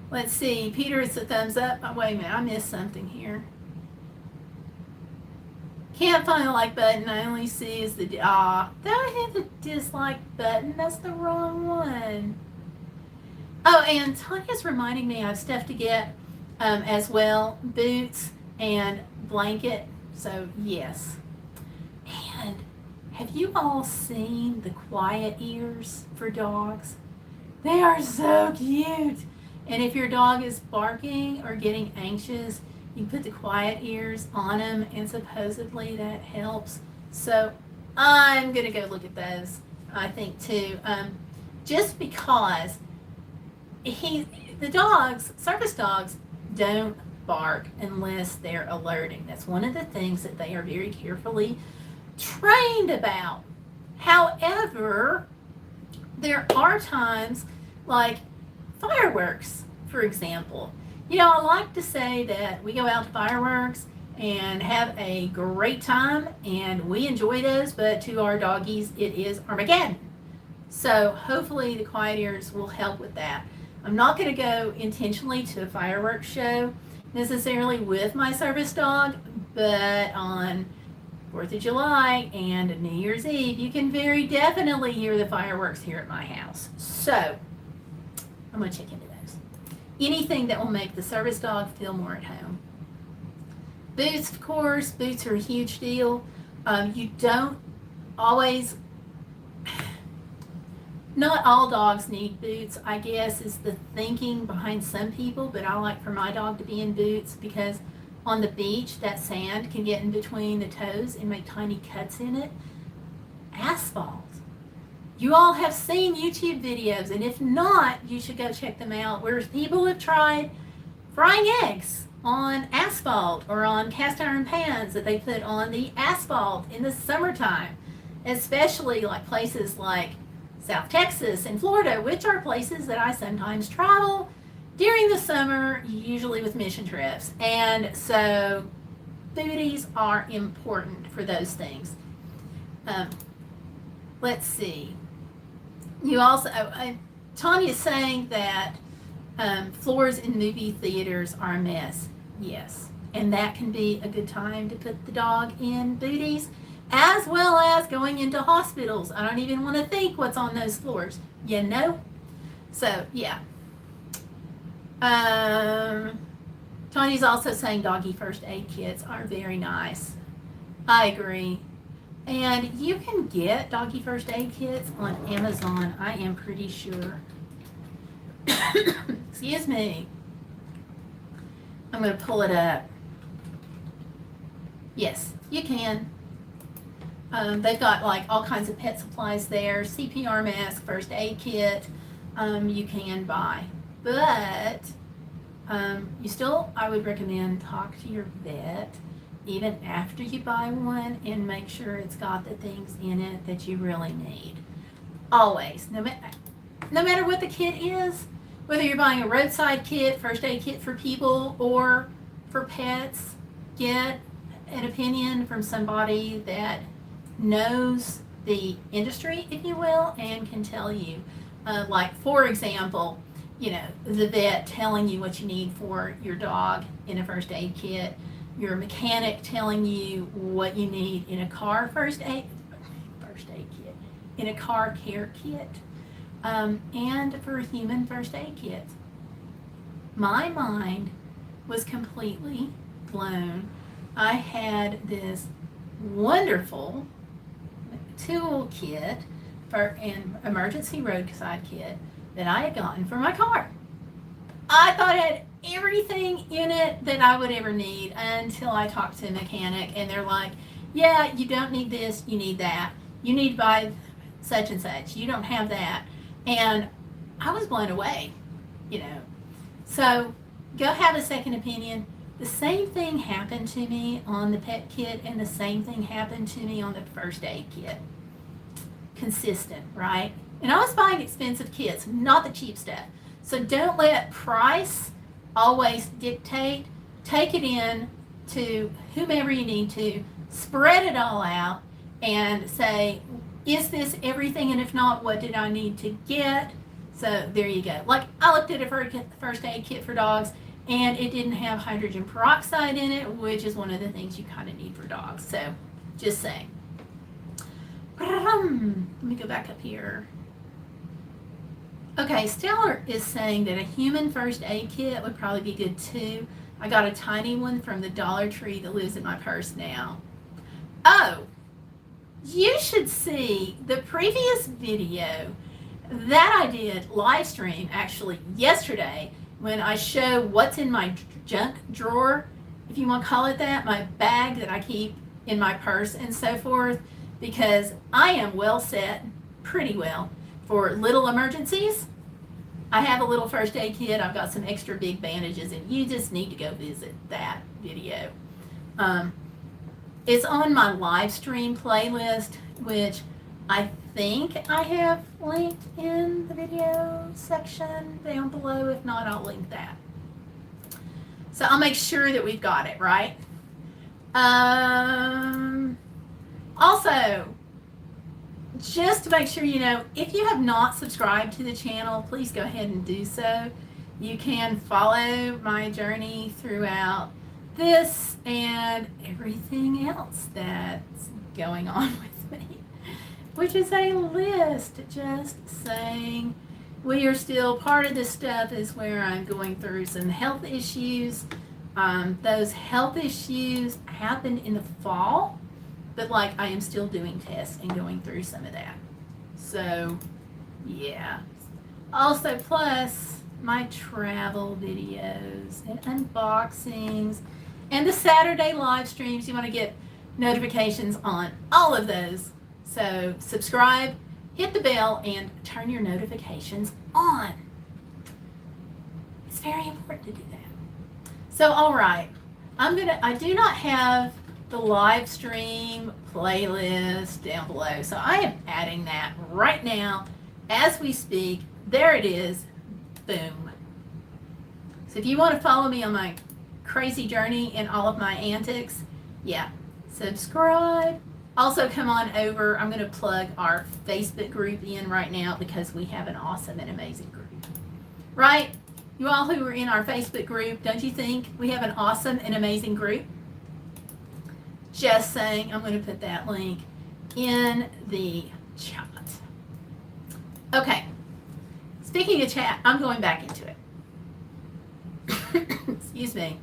Let's see, Peter, it's a thumbs up. Oh, wait a minute, I missed something here. Can't find the like button, I only see is the, I hit the dislike button, that's the wrong one. Oh, and Tanya's reminding me I have stuff to get as well, boots and blanket, so yes. And have you all seen the quiet ears for dogs? They are so cute. And if your dog is barking or getting anxious, you can put the quiet ears on them, and supposedly that helps. So I'm gonna go look at those, I think too. Just because the dogs, service dogs, don't bark unless they're alerting. That's one of the things that they are very carefully trained about. However, there are times, like fireworks, for example. You know, I like to say that we go out to fireworks and have a great time, and we enjoy those, but to our doggies, it is Armageddon. So hopefully the quiet ears will help with that. I'm not going to go intentionally to a fireworks show necessarily with my service dog, but on 4th of July and New Year's Eve, you can very definitely hear the fireworks here at my house. So I'm going to check into those. Anything that will make the service dog feel more at home. Boots, of course, boots are a huge deal. You don't always, not all dogs need boots, I guess, is the thinking behind some people, but I like for my dog to be in boots because on the beach, that sand can get in between the toes and make tiny cuts in it. Asphalt. You all have seen YouTube videos, and if not, you should go check them out, where people have tried frying eggs on asphalt or on cast iron pans that they put on the asphalt in the summertime, especially like places like South Texas and Florida, which are places that I sometimes travel during the summer, usually with mission trips. And so booties are important for those things. Let's see. You also, Tanya's saying that floors in movie theaters are a mess. Yes. And that can be a good time to put the dog in booties, as well as going into hospitals. I don't even want to think what's on those floors, you know? So, yeah. Tanya's also saying doggy first aid kits are very nice. I agree. And you can get doggy first aid kits on Amazon, I am pretty sure. Excuse me. I'm going to pull it up. Yes, you can. They've got like all kinds of pet supplies there, CPR mask, first aid kit, you can buy. But you still, I would recommend talk to your vet even after you buy one and make sure it's got the things in it that you really need. Always, no matter what the kit is, whether you're buying a roadside kit, first aid kit for people or for pets, get an opinion from somebody that knows the industry, if you will, and can tell you. Like, for example, the vet telling you what you need for your dog in a first aid kit, your mechanic telling you what you need in a car first aid kit, in a car care kit, and for human first aid kits. My mind was completely blown. I had this wonderful tool kit for an emergency roadside kit that I had gotten for my car. I thought it had everything in it that I would ever need until I talked to a mechanic, and they're like, yeah, you don't need this, you need that. You need to buy such and such. You don't have that. And I was blown away, So go have a second opinion. The same thing happened to me on the pet kit, and the same thing happened to me on the first aid kit. Consistent, right? And I was buying expensive kits, not the cheap stuff. So don't let price always dictate. Take it in to whomever you need to, spread it all out, and say, is this everything? And if not, what did I need to get? So there you go. Like, I looked at a first aid kit for dogs, and it didn't have hydrogen peroxide in it, which is one of the things you kind of need for dogs. So just saying. Let me go back up here. Okay, Stellar is saying that a human first aid kit would probably be good too. I got a tiny one from the Dollar Tree that lives in my purse now. Oh, you should see the previous video that I did live stream actually yesterday when I show what's in my junk drawer, if you want to call it that, my bag that I keep in my purse and so forth, because I am well set, pretty well, for little emergencies. I have a little first aid kit. I've got some extra big bandages, and you just need to go visit that video. It's on my live stream playlist, which I think I have linked in the video section down below. If not, I'll link that. So I'll make sure that we've got it, right? Also, just to make sure you know, if you have not subscribed to the channel, please go ahead and do so. You can follow my journey throughout this and everything else that's going on with me, which is a list just saying we are still part of this stuff is where I'm going through some health issues. Those health issues happened in the fall, but like I am still doing tests and going through some of that. So yeah. Also, plus my travel videos and unboxings and the Saturday live streams. You want to get notifications on all of those. So subscribe, hit the bell, and turn your notifications on. It's very important to do that. So, all right, I do not have the live stream playlist down below. So I am adding that right now as we speak. There it is. Boom. So if you want to follow me on my crazy journey and all of my antics, yeah, subscribe. Also, come on over. I'm going to plug our Facebook group in right now because we have an awesome and amazing group. Right? You all who are in our Facebook group, don't you think we have an awesome and amazing group? Just saying. I'm going to put that link in the chat. Okay. Speaking of chat, I'm going back into it. Excuse me.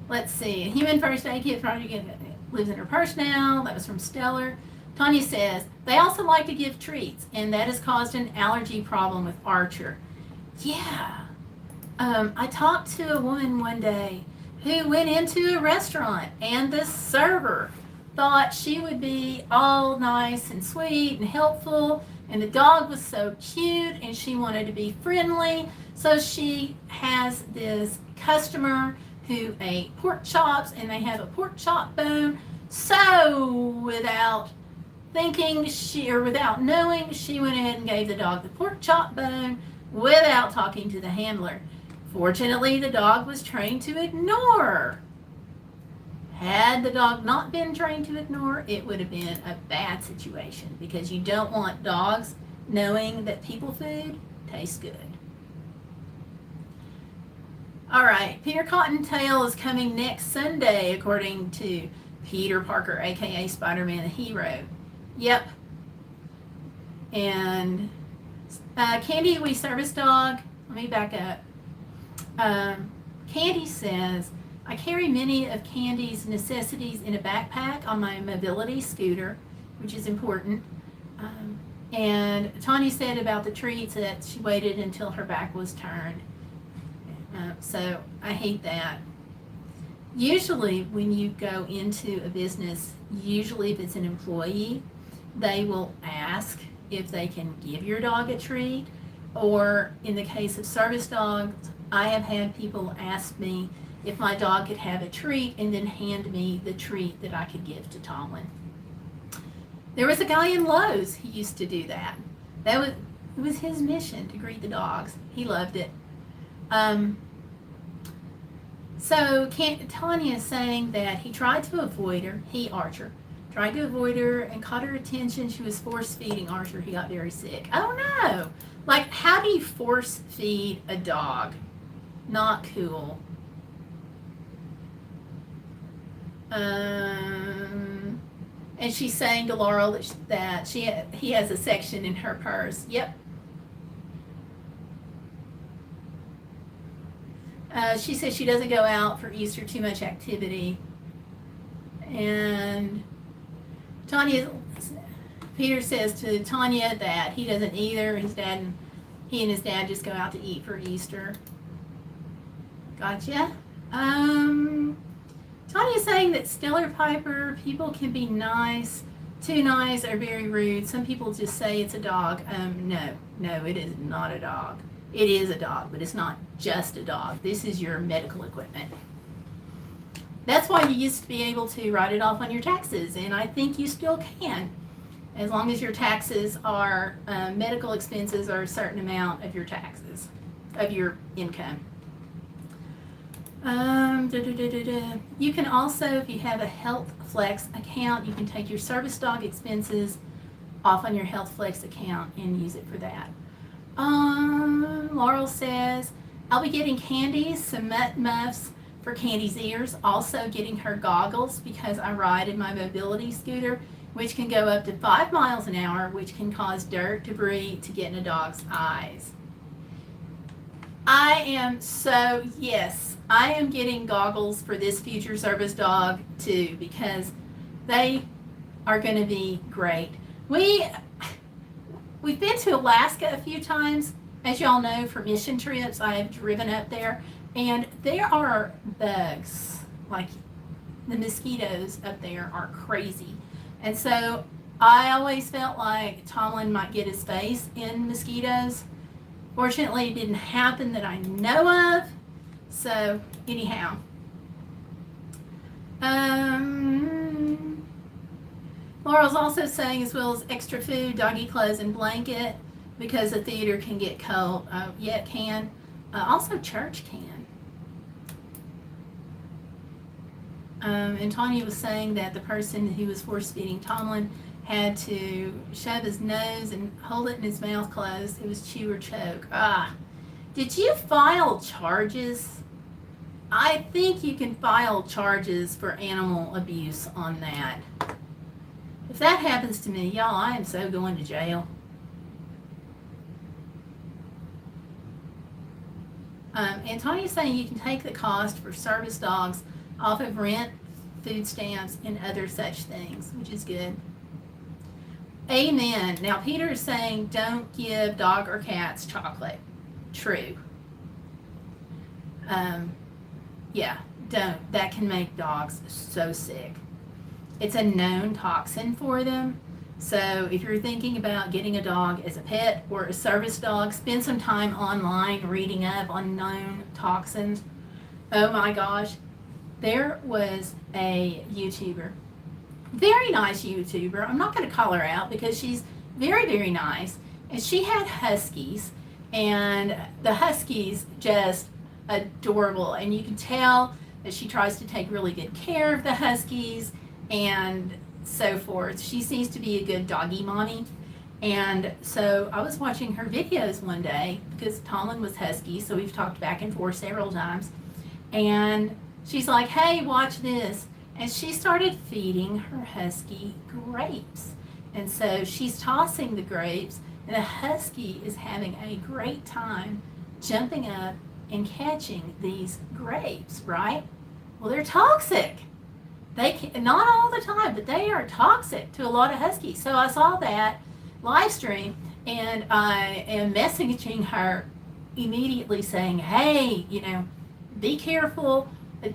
Let's see. Human first aid kit project lives in her purse now. That was from Stellar. Tanya says, they also like to give treats, and that has caused an allergy problem with Archer. Yeah. I talked to a woman one day who went into a restaurant, and the server thought she would be all nice and sweet and helpful, and the dog was so cute, and she wanted to be friendly. So she has this customer who ate pork chops, and they have a pork chop bone. So without thinking, without knowing, she went ahead and gave the dog the pork chop bone without talking to the handler. Fortunately, the dog was trained to ignore Had the dog not been trained to ignore, it would have been a bad situation because you don't want dogs knowing that people food tastes good. All right, Peter Cottontail is coming next Sunday, according to Peter Parker, aka Spider-Man the Hero. Yep. And Candy, we service dog. Let me back up. Candy says, I carry many of Candy's necessities in a backpack on my mobility scooter, which is important. And Tanya said about the treats that she waited until her back was turned. So I hate that. Usually when you go into a business, usually if it's an employee, they will ask if they can give your dog a treat. Or in the case of service dogs, I have had people ask me if my dog could have a treat and then hand me the treat that I could give to Tomlin. There was a guy in Lowe's who used to do that. It was his mission to greet the dogs. He loved it. So Tanya is saying that he tried to avoid her, Archer, tried to avoid her and caught her attention. She was force feeding Archer. He got very sick. I don't know. Like, how do you force feed a dog? Not cool. And she's saying to Laurel that he has a section in her purse. Yep. She says she doesn't go out for Easter, too much activity. And Peter says to Tanya that he doesn't either. He and his dad just go out to eat for Easter. Gotcha. Tanya's saying that Stellar Piper, people can be nice, too nice, or very rude. Some people just say it's a dog. No, it is not a dog. It is a dog, but it's not just a dog. This is your medical equipment. That's why you used to be able to write it off on your taxes, and I think you still can, as long as your taxes are, medical expenses are a certain amount of your taxes, of your income. You can also, if you have a Health Flex account, you can take your service dog expenses off on your Health Flex account and use it for that. Laurel says, I'll be getting Candy some muffs for Candy's ears, also getting her goggles because I ride in my mobility scooter, which can go up to 5 miles an hour, which can cause dirt, debris to get in a dog's eyes. Yes, I am getting goggles for this future service dog too, because they are going to be great. We've been to Alaska a few times, as y'all know, for mission trips. I have driven up there, and there are bugs. Like, the mosquitoes up there are crazy. And so I always felt like Tomlin might get his face in mosquitoes. Fortunately, it didn't happen that I know of. So, anyhow. Laurel's also saying, as well as extra food, doggy clothes, and blanket, because the theater can get cold. Yeah, it can. Also, church can. And Tanya was saying that the person who was force-feeding Tomlin had to shove his nose and hold it in his mouth closed. It was chew or choke. Did you file charges? I think you can file charges for animal abuse on that. If that happens to me, y'all, I am so going to jail. And Tanya's saying you can take the cost for service dogs off of rent, food stamps, and other such things, which is good. Amen. Now, Peter is saying don't give dog or cats chocolate. True. Yeah, don't. That can make dogs so sick. It's a known toxin for them. So if you're thinking about getting a dog as a pet or a service dog, spend some time online reading up on known toxins. Oh my gosh. There was a YouTuber, very nice YouTuber. I'm not going to call her out because she's very, very nice. And she had huskies, and the huskies just adorable. And you can tell that she tries to take really good care of the Huskies and so forth. She seems to be a good doggy mommy. And so I was watching her videos one day because Tomlin was Husky, so we've talked back and forth several times. And she's like, hey, watch this. And she started feeding her Husky grapes. And so she's tossing the grapes, and the Husky is having a great time jumping up and catching these grapes, right? Well, they're toxic. They can, not all the time, but they are toxic to a lot of Huskies. So I saw that live stream, and I am messaging her immediately saying, hey, be careful.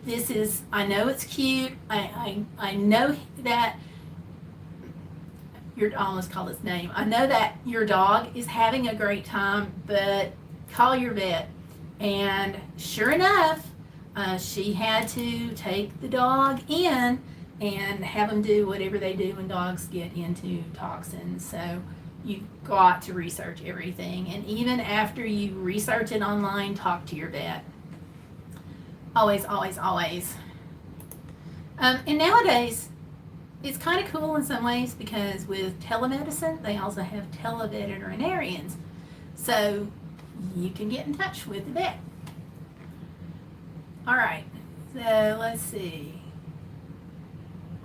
This is, I know it's cute. I know that I almost called his name. I know that your dog is having a great time, but call your vet. And sure enough, she had to take the dog in and have them do whatever they do when dogs get into toxins. So you've got to research everything. And even after you research it online, talk to your vet. Always, always, always. And nowadays, it's kind of cool in some ways because with telemedicine, they also have televeterinarians. So you can get in touch with the vet. All right, so let's see.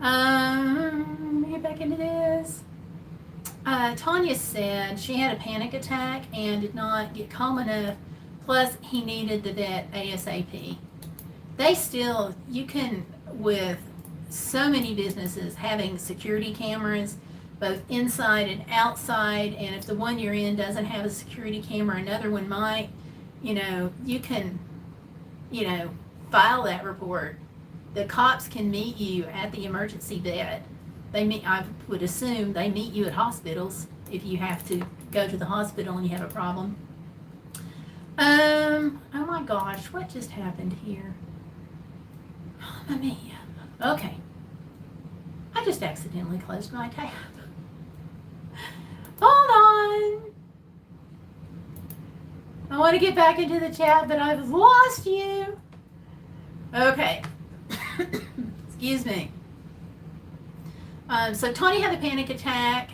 Get back into this. Tanya said she had a panic attack and did not get calm enough. Plus, he needed the vet ASAP. They still, you can, with so many businesses having security cameras, both inside and outside, and if the one you're in doesn't have a security camera, another one might, you can, file that report. The cops can meet you at the emergency vet. I would assume they meet you at hospitals if you have to go to the hospital and you have a problem. Oh my gosh, what just happened here? Mamma mia. Okay. I just accidentally closed my tab. Hold on. I want to get back into the chat, but I've lost you. Okay. Excuse me. So Tony had a panic attack,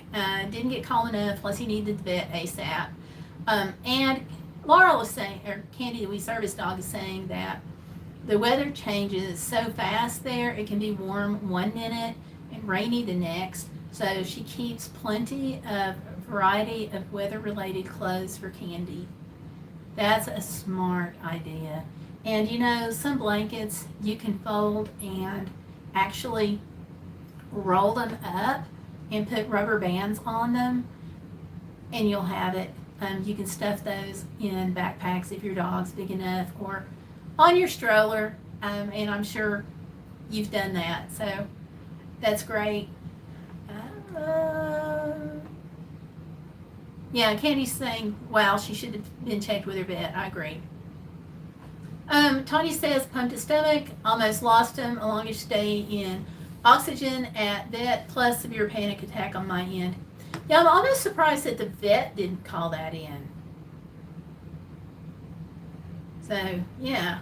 didn't get calm enough, plus he needed the vet ASAP. And Laura was saying, or Candy, the wee service dog, is saying that the weather changes so fast there. It can be warm one minute and rainy the next. So she keeps plenty of variety of weather-related clothes for Candy. That's a smart idea. And some blankets you can fold and actually roll them up and put rubber bands on them, and you'll have it. You can stuff those in backpacks if your dog's big enough, or on your stroller, and I'm sure you've done that, so that's great. Yeah, Candy's saying, wow, she should have been checked with her vet. I agree. Tony says, pumped his stomach, almost lost him, a longish stay in oxygen at vet, plus severe panic attack on my end. Yeah, I'm almost surprised that the vet didn't call that in. So, yeah.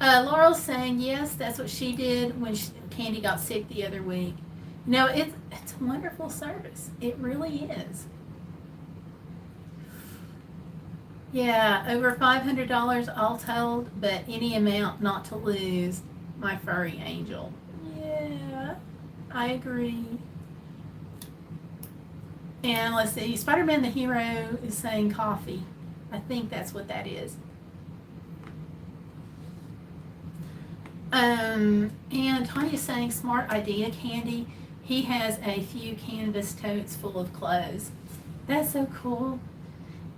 Laurel's saying, yes, that's what she did when Candy got sick the other week. It's a wonderful service. It really is. Yeah, over $500 all told, but any amount not to lose my furry angel. Yeah, I agree. And let's see, Spider-Man the Hero is saying coffee. I think that's what that is. And Tanya's saying, smart idea, Candy. He has a few canvas totes full of clothes. That's so cool.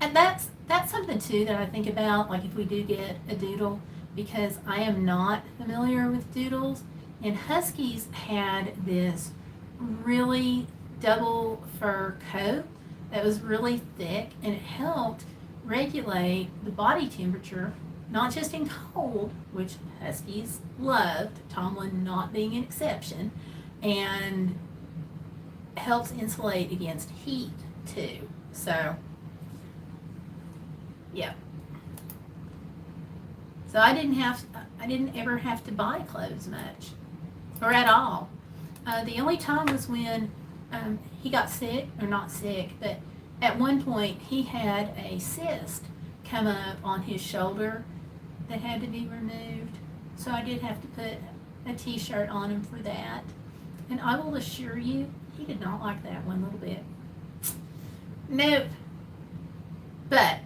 And that's something too that I think about, like if we do get a doodle, because I am not familiar with doodles, and Huskies had this really double fur coat that was really thick, and it helped regulate the body temperature, not just in cold, which Huskies loved, Tomlin not being an exception, and helps insulate against heat too. So, yeah. So I didn't ever have to buy clothes much, or at all. The only time was when he got sick, or not sick, but at one point he had a cyst come up on his shoulder that had to be removed. So I did have to put a t-shirt on him for that. And I will assure you, he did not like that one little bit. Nope. But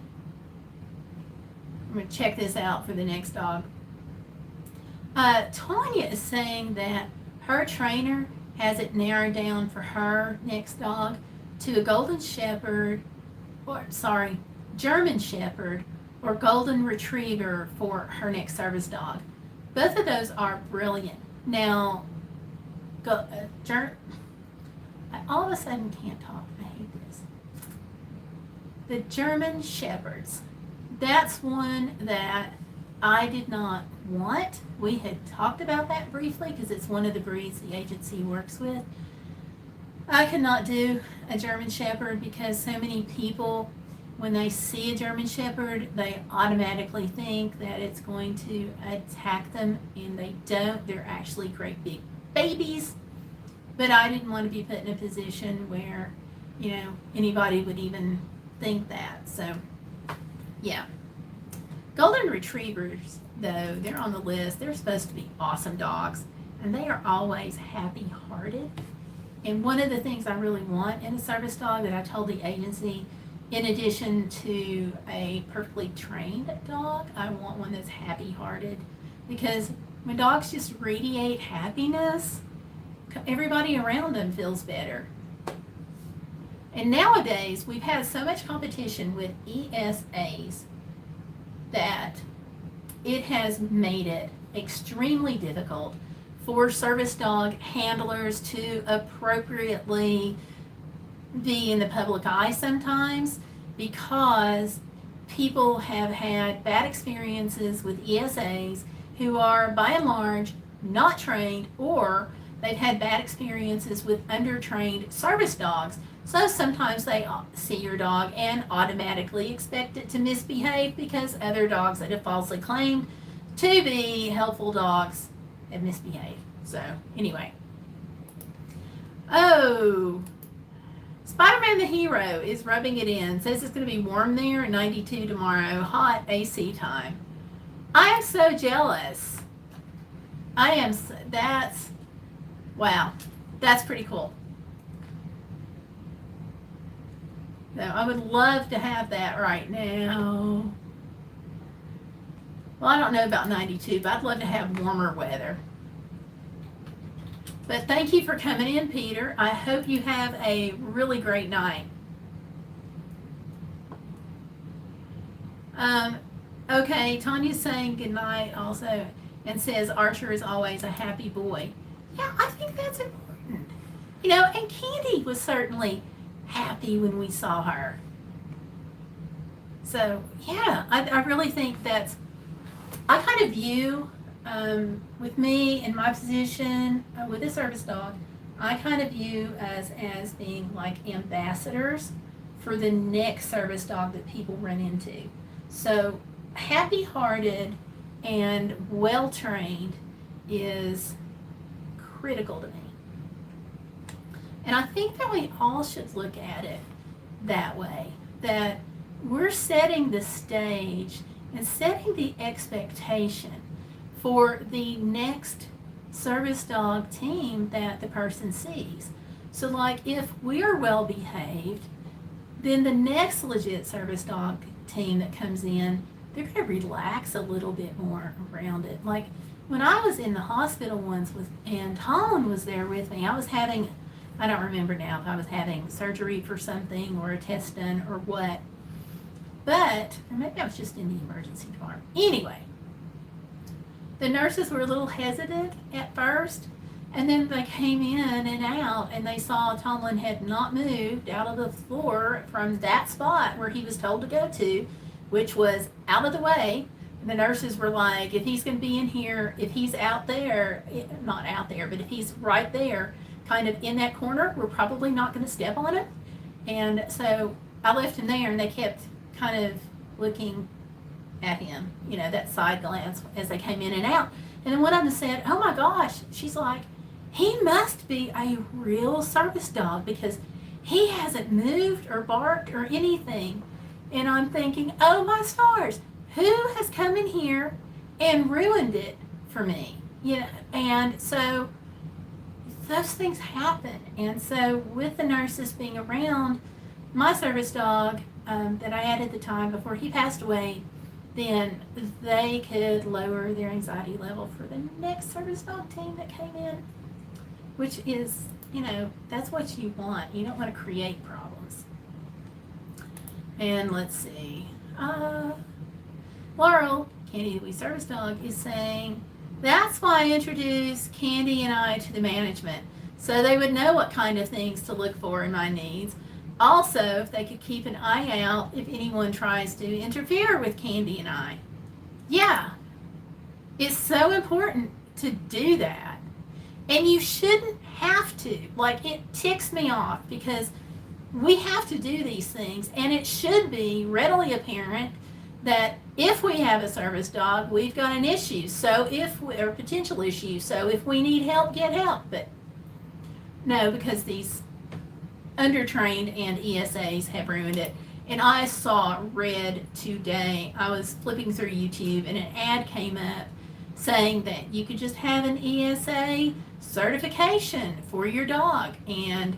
I'm going to check this out for the next dog. Tanya is saying that her trainer has it narrowed down for her next dog to a Golden Shepherd, German Shepherd, or Golden Retriever for her next service dog. Both of those are brilliant. Now, I all of a sudden can't talk. I hate this. The German Shepherds. That's one that I did not want. We had talked about that briefly because it's one of the breeds the agency works with. I could not do a German Shepherd because so many people, when they see a German Shepherd, they automatically think that it's going to attack them, and they don't. They're actually great big babies. But I didn't want to be put in a position where, anybody would even think that. So, yeah. Golden Retrievers, though, they're on the list. They're supposed to be awesome dogs, and they are always happy-hearted. And one of the things I really want in a service dog that I told the agency, in addition to a perfectly trained dog, I want one that's happy-hearted. Because when dogs just radiate happiness, everybody around them feels better. And nowadays, we've had so much competition with ESAs that it has made it extremely difficult for service dog handlers to appropriately be in the public eye sometimes, because people have had bad experiences with ESAs who are by and large not trained, or they've had bad experiences with undertrained service dogs. So sometimes they see your dog and automatically expect it to misbehave because other dogs that have falsely claimed to be helpful dogs have misbehaved. So anyway. Oh, Spider-Man the Hero is rubbing it in. Says it's going to be warm there, 92 tomorrow, hot AC time. I am so jealous. Wow, that's pretty cool. So I would love to have that right now. Well, I don't know about 92, but I'd love to have warmer weather. But thank you for coming in, Peter. I hope you have a really great night. Okay, Tanya's saying good night also, and says Archer is always a happy boy. Yeah, I think that's important. And Candy was certainly happy when we saw her. So, yeah, I really think I kind of view, with me in my position with a service dog, I kind of view us as being like ambassadors for the next service dog that people run into. So, happy-hearted and well-trained is critical to me. And I think that we all should look at it that way, that we're setting the stage and setting the expectation for the next service dog team that the person sees. So like if we're well behaved, then the next legit service dog team that comes in, they're going to relax a little bit more around it. Like when I was in the hospital once and Holland was there with me, I don't remember now if I was having surgery for something or a test done or what, or maybe I was just in the emergency department. Anyway, the nurses were a little hesitant at first, and then they came in and out, and they saw Tomlin had not moved out of the floor from that spot where he was told to go to, which was out of the way. And the nurses were like, if he's going to be in here, if he's out there, not out there, but if he's right there, kind of in that corner, we're probably not going to step on him. And so I left him there, and they kept kind of looking at him, that side glance as they came in and out. And then one of them said, "Oh my gosh," she's like, "he must be a real service dog because he hasn't moved or barked or anything." And I'm thinking, oh my stars, who has come in here and ruined it for me? And so those things happen. And so with the nurses being around, my service dog that I had at the time before he passed away, then they could lower their anxiety level for the next service dog team that came in, which is, that's what you want. You don't want to create problems. And let's see. Laurel, Candy the Wee Service Dog, is saying, "That's why I introduced Candy and I to the management, so they would know what kind of things to look for in my needs. Also, if they could keep an eye out if anyone tries to interfere with Candy and I." Yeah, it's so important to do that. And you shouldn't have to. Like, it ticks me off because we have to do these things, and it should be readily apparent that if we have a service dog, we've got an issue. Or potential issue. So if we need help, get help. But no, because these undertrained and ESAs have ruined it. And I saw red today. I was flipping through YouTube and an ad came up saying that you could just have an ESA certification for your dog, and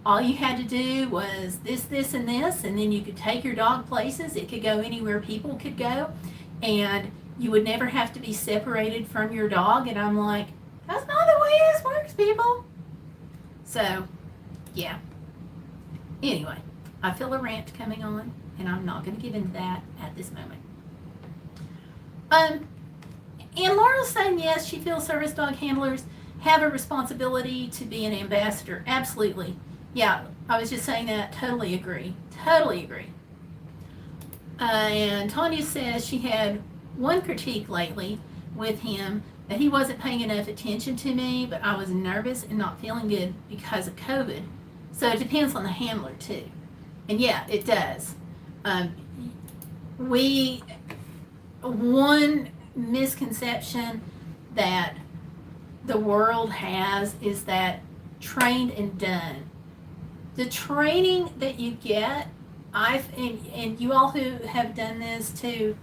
all you had to do was this, and this, and then you could take your dog places. It could go anywhere people could go, and you would never have to be separated from your dog. And I'm like, that's not the way this works, people. So, yeah. Anyway, I feel a rant coming on, and I'm not going to get into that at this moment. And Laura's saying, yes, she feels service dog handlers have a responsibility to be an ambassador. Absolutely. Yeah, I was just saying that. Totally agree. Totally agree. And Tanya says she had one critique lately with him, that he wasn't paying enough attention to me, but I was nervous and not feeling good because of COVID. So it depends on the handler too. And yeah, it does. One misconception that the world has is that trained and done. The training that you get, and you all who have done this too,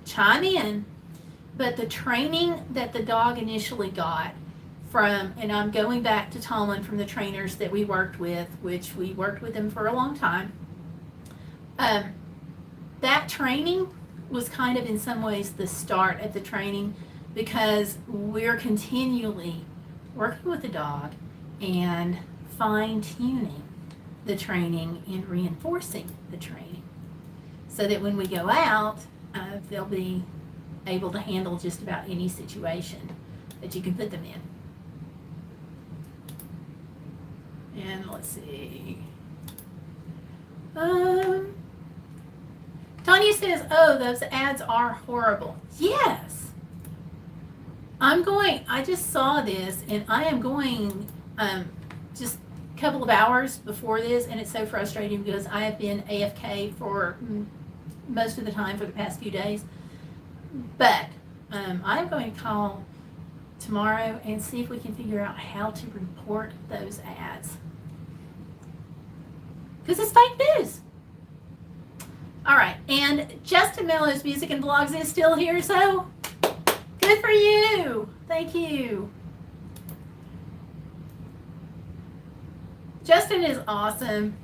chime in, but the training that the dog initially got from, and I'm going back to Tomlin from the trainers that we worked with, which we worked with them for a long time, that training was kind of in some ways the start of the training, because we're continually working with the dog and fine-tuning the training and reinforcing the training so that when we go out, they'll be able to handle just about any situation that you can put them in. And let's see. Tanya says, oh, those ads are horrible. Yes. I just saw this, and I am going just a couple of hours before this, and it's so frustrating because I have been AFK for most of the time for the past few days. But I'm going to call tomorrow and see if we can figure out how to report those ads. Because it's fake news. All right, and Justin Mello's Music and Blogs is still here, so good for you. Thank you. Justin is awesome,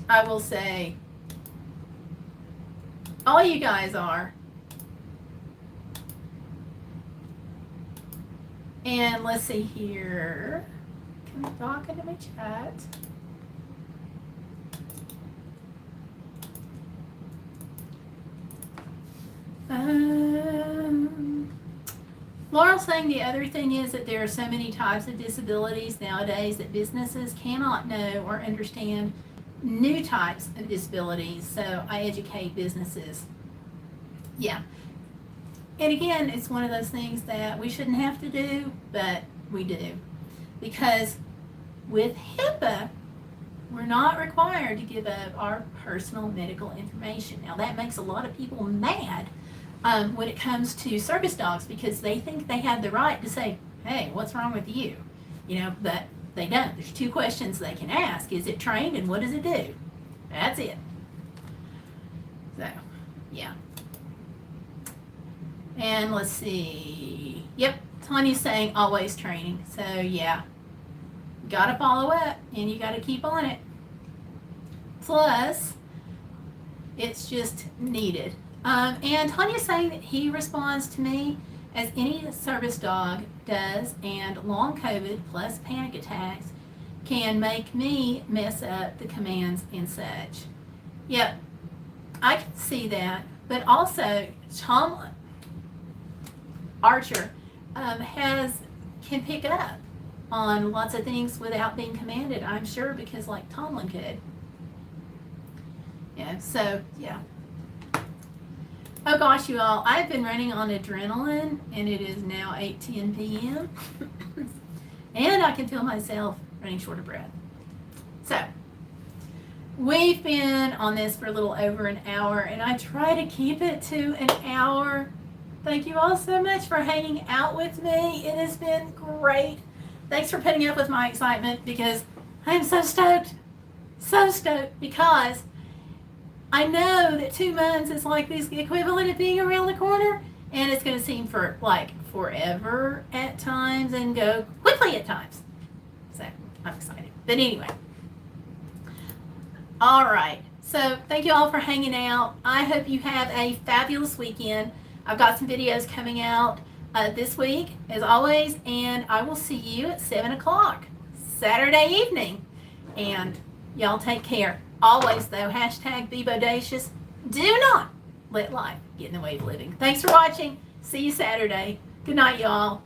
I will say. All you guys are. And let's see here. Can I talk into my chat? Laurel's saying the other thing is that there are so many types of disabilities nowadays that businesses cannot know or understand new types of disabilities, so I educate businesses. Yeah. And again, it's one of those things that we shouldn't have to do, but we do. Because with HIPAA, we're not required to give up our personal medical information. Now, that makes a lot of people mad, when it comes to service dogs, because they think they have the right to say, hey, what's wrong with you? You know, but they don't. There's two questions they can ask. Is it trained, and what does it do? That's it. So, yeah. And let's see. Yep, Tanya's saying always training. So, yeah. Got to follow up, and you got to keep on it. Plus, it's just needed. And Tanya's saying that he responds to me as any service dog does, and long COVID plus panic attacks can make me mess up the commands and such. Yep, I can see that. But also, Tom Archer can pick up on lots of things without being commanded, I'm sure, because like Tomlin could. Yeah, so, yeah. Oh gosh, you all, I've been running on adrenaline, and it is now 8:10 p.m. and I can feel myself running short of breath. So, we've been on this for a little over an hour, and I try to keep it to an hour. Thank you all so much for hanging out with me. It has been great. Thanks for putting up with my excitement, because I'm so stoked. So stoked, because I know that 2 months is like the equivalent of being around the corner, and it's going to seem for like forever at times and go quickly at times. So I'm excited. But anyway. All right. So thank you all for hanging out. I hope you have a fabulous weekend. I've got some videos coming out this week, as always, and I will see you at 7 o'clock Saturday evening. And y'all take care. Always, though, hashtag be Bodacious. Do not let life get in the way of living. Thanks for watching. See you Saturday. Good night, y'all.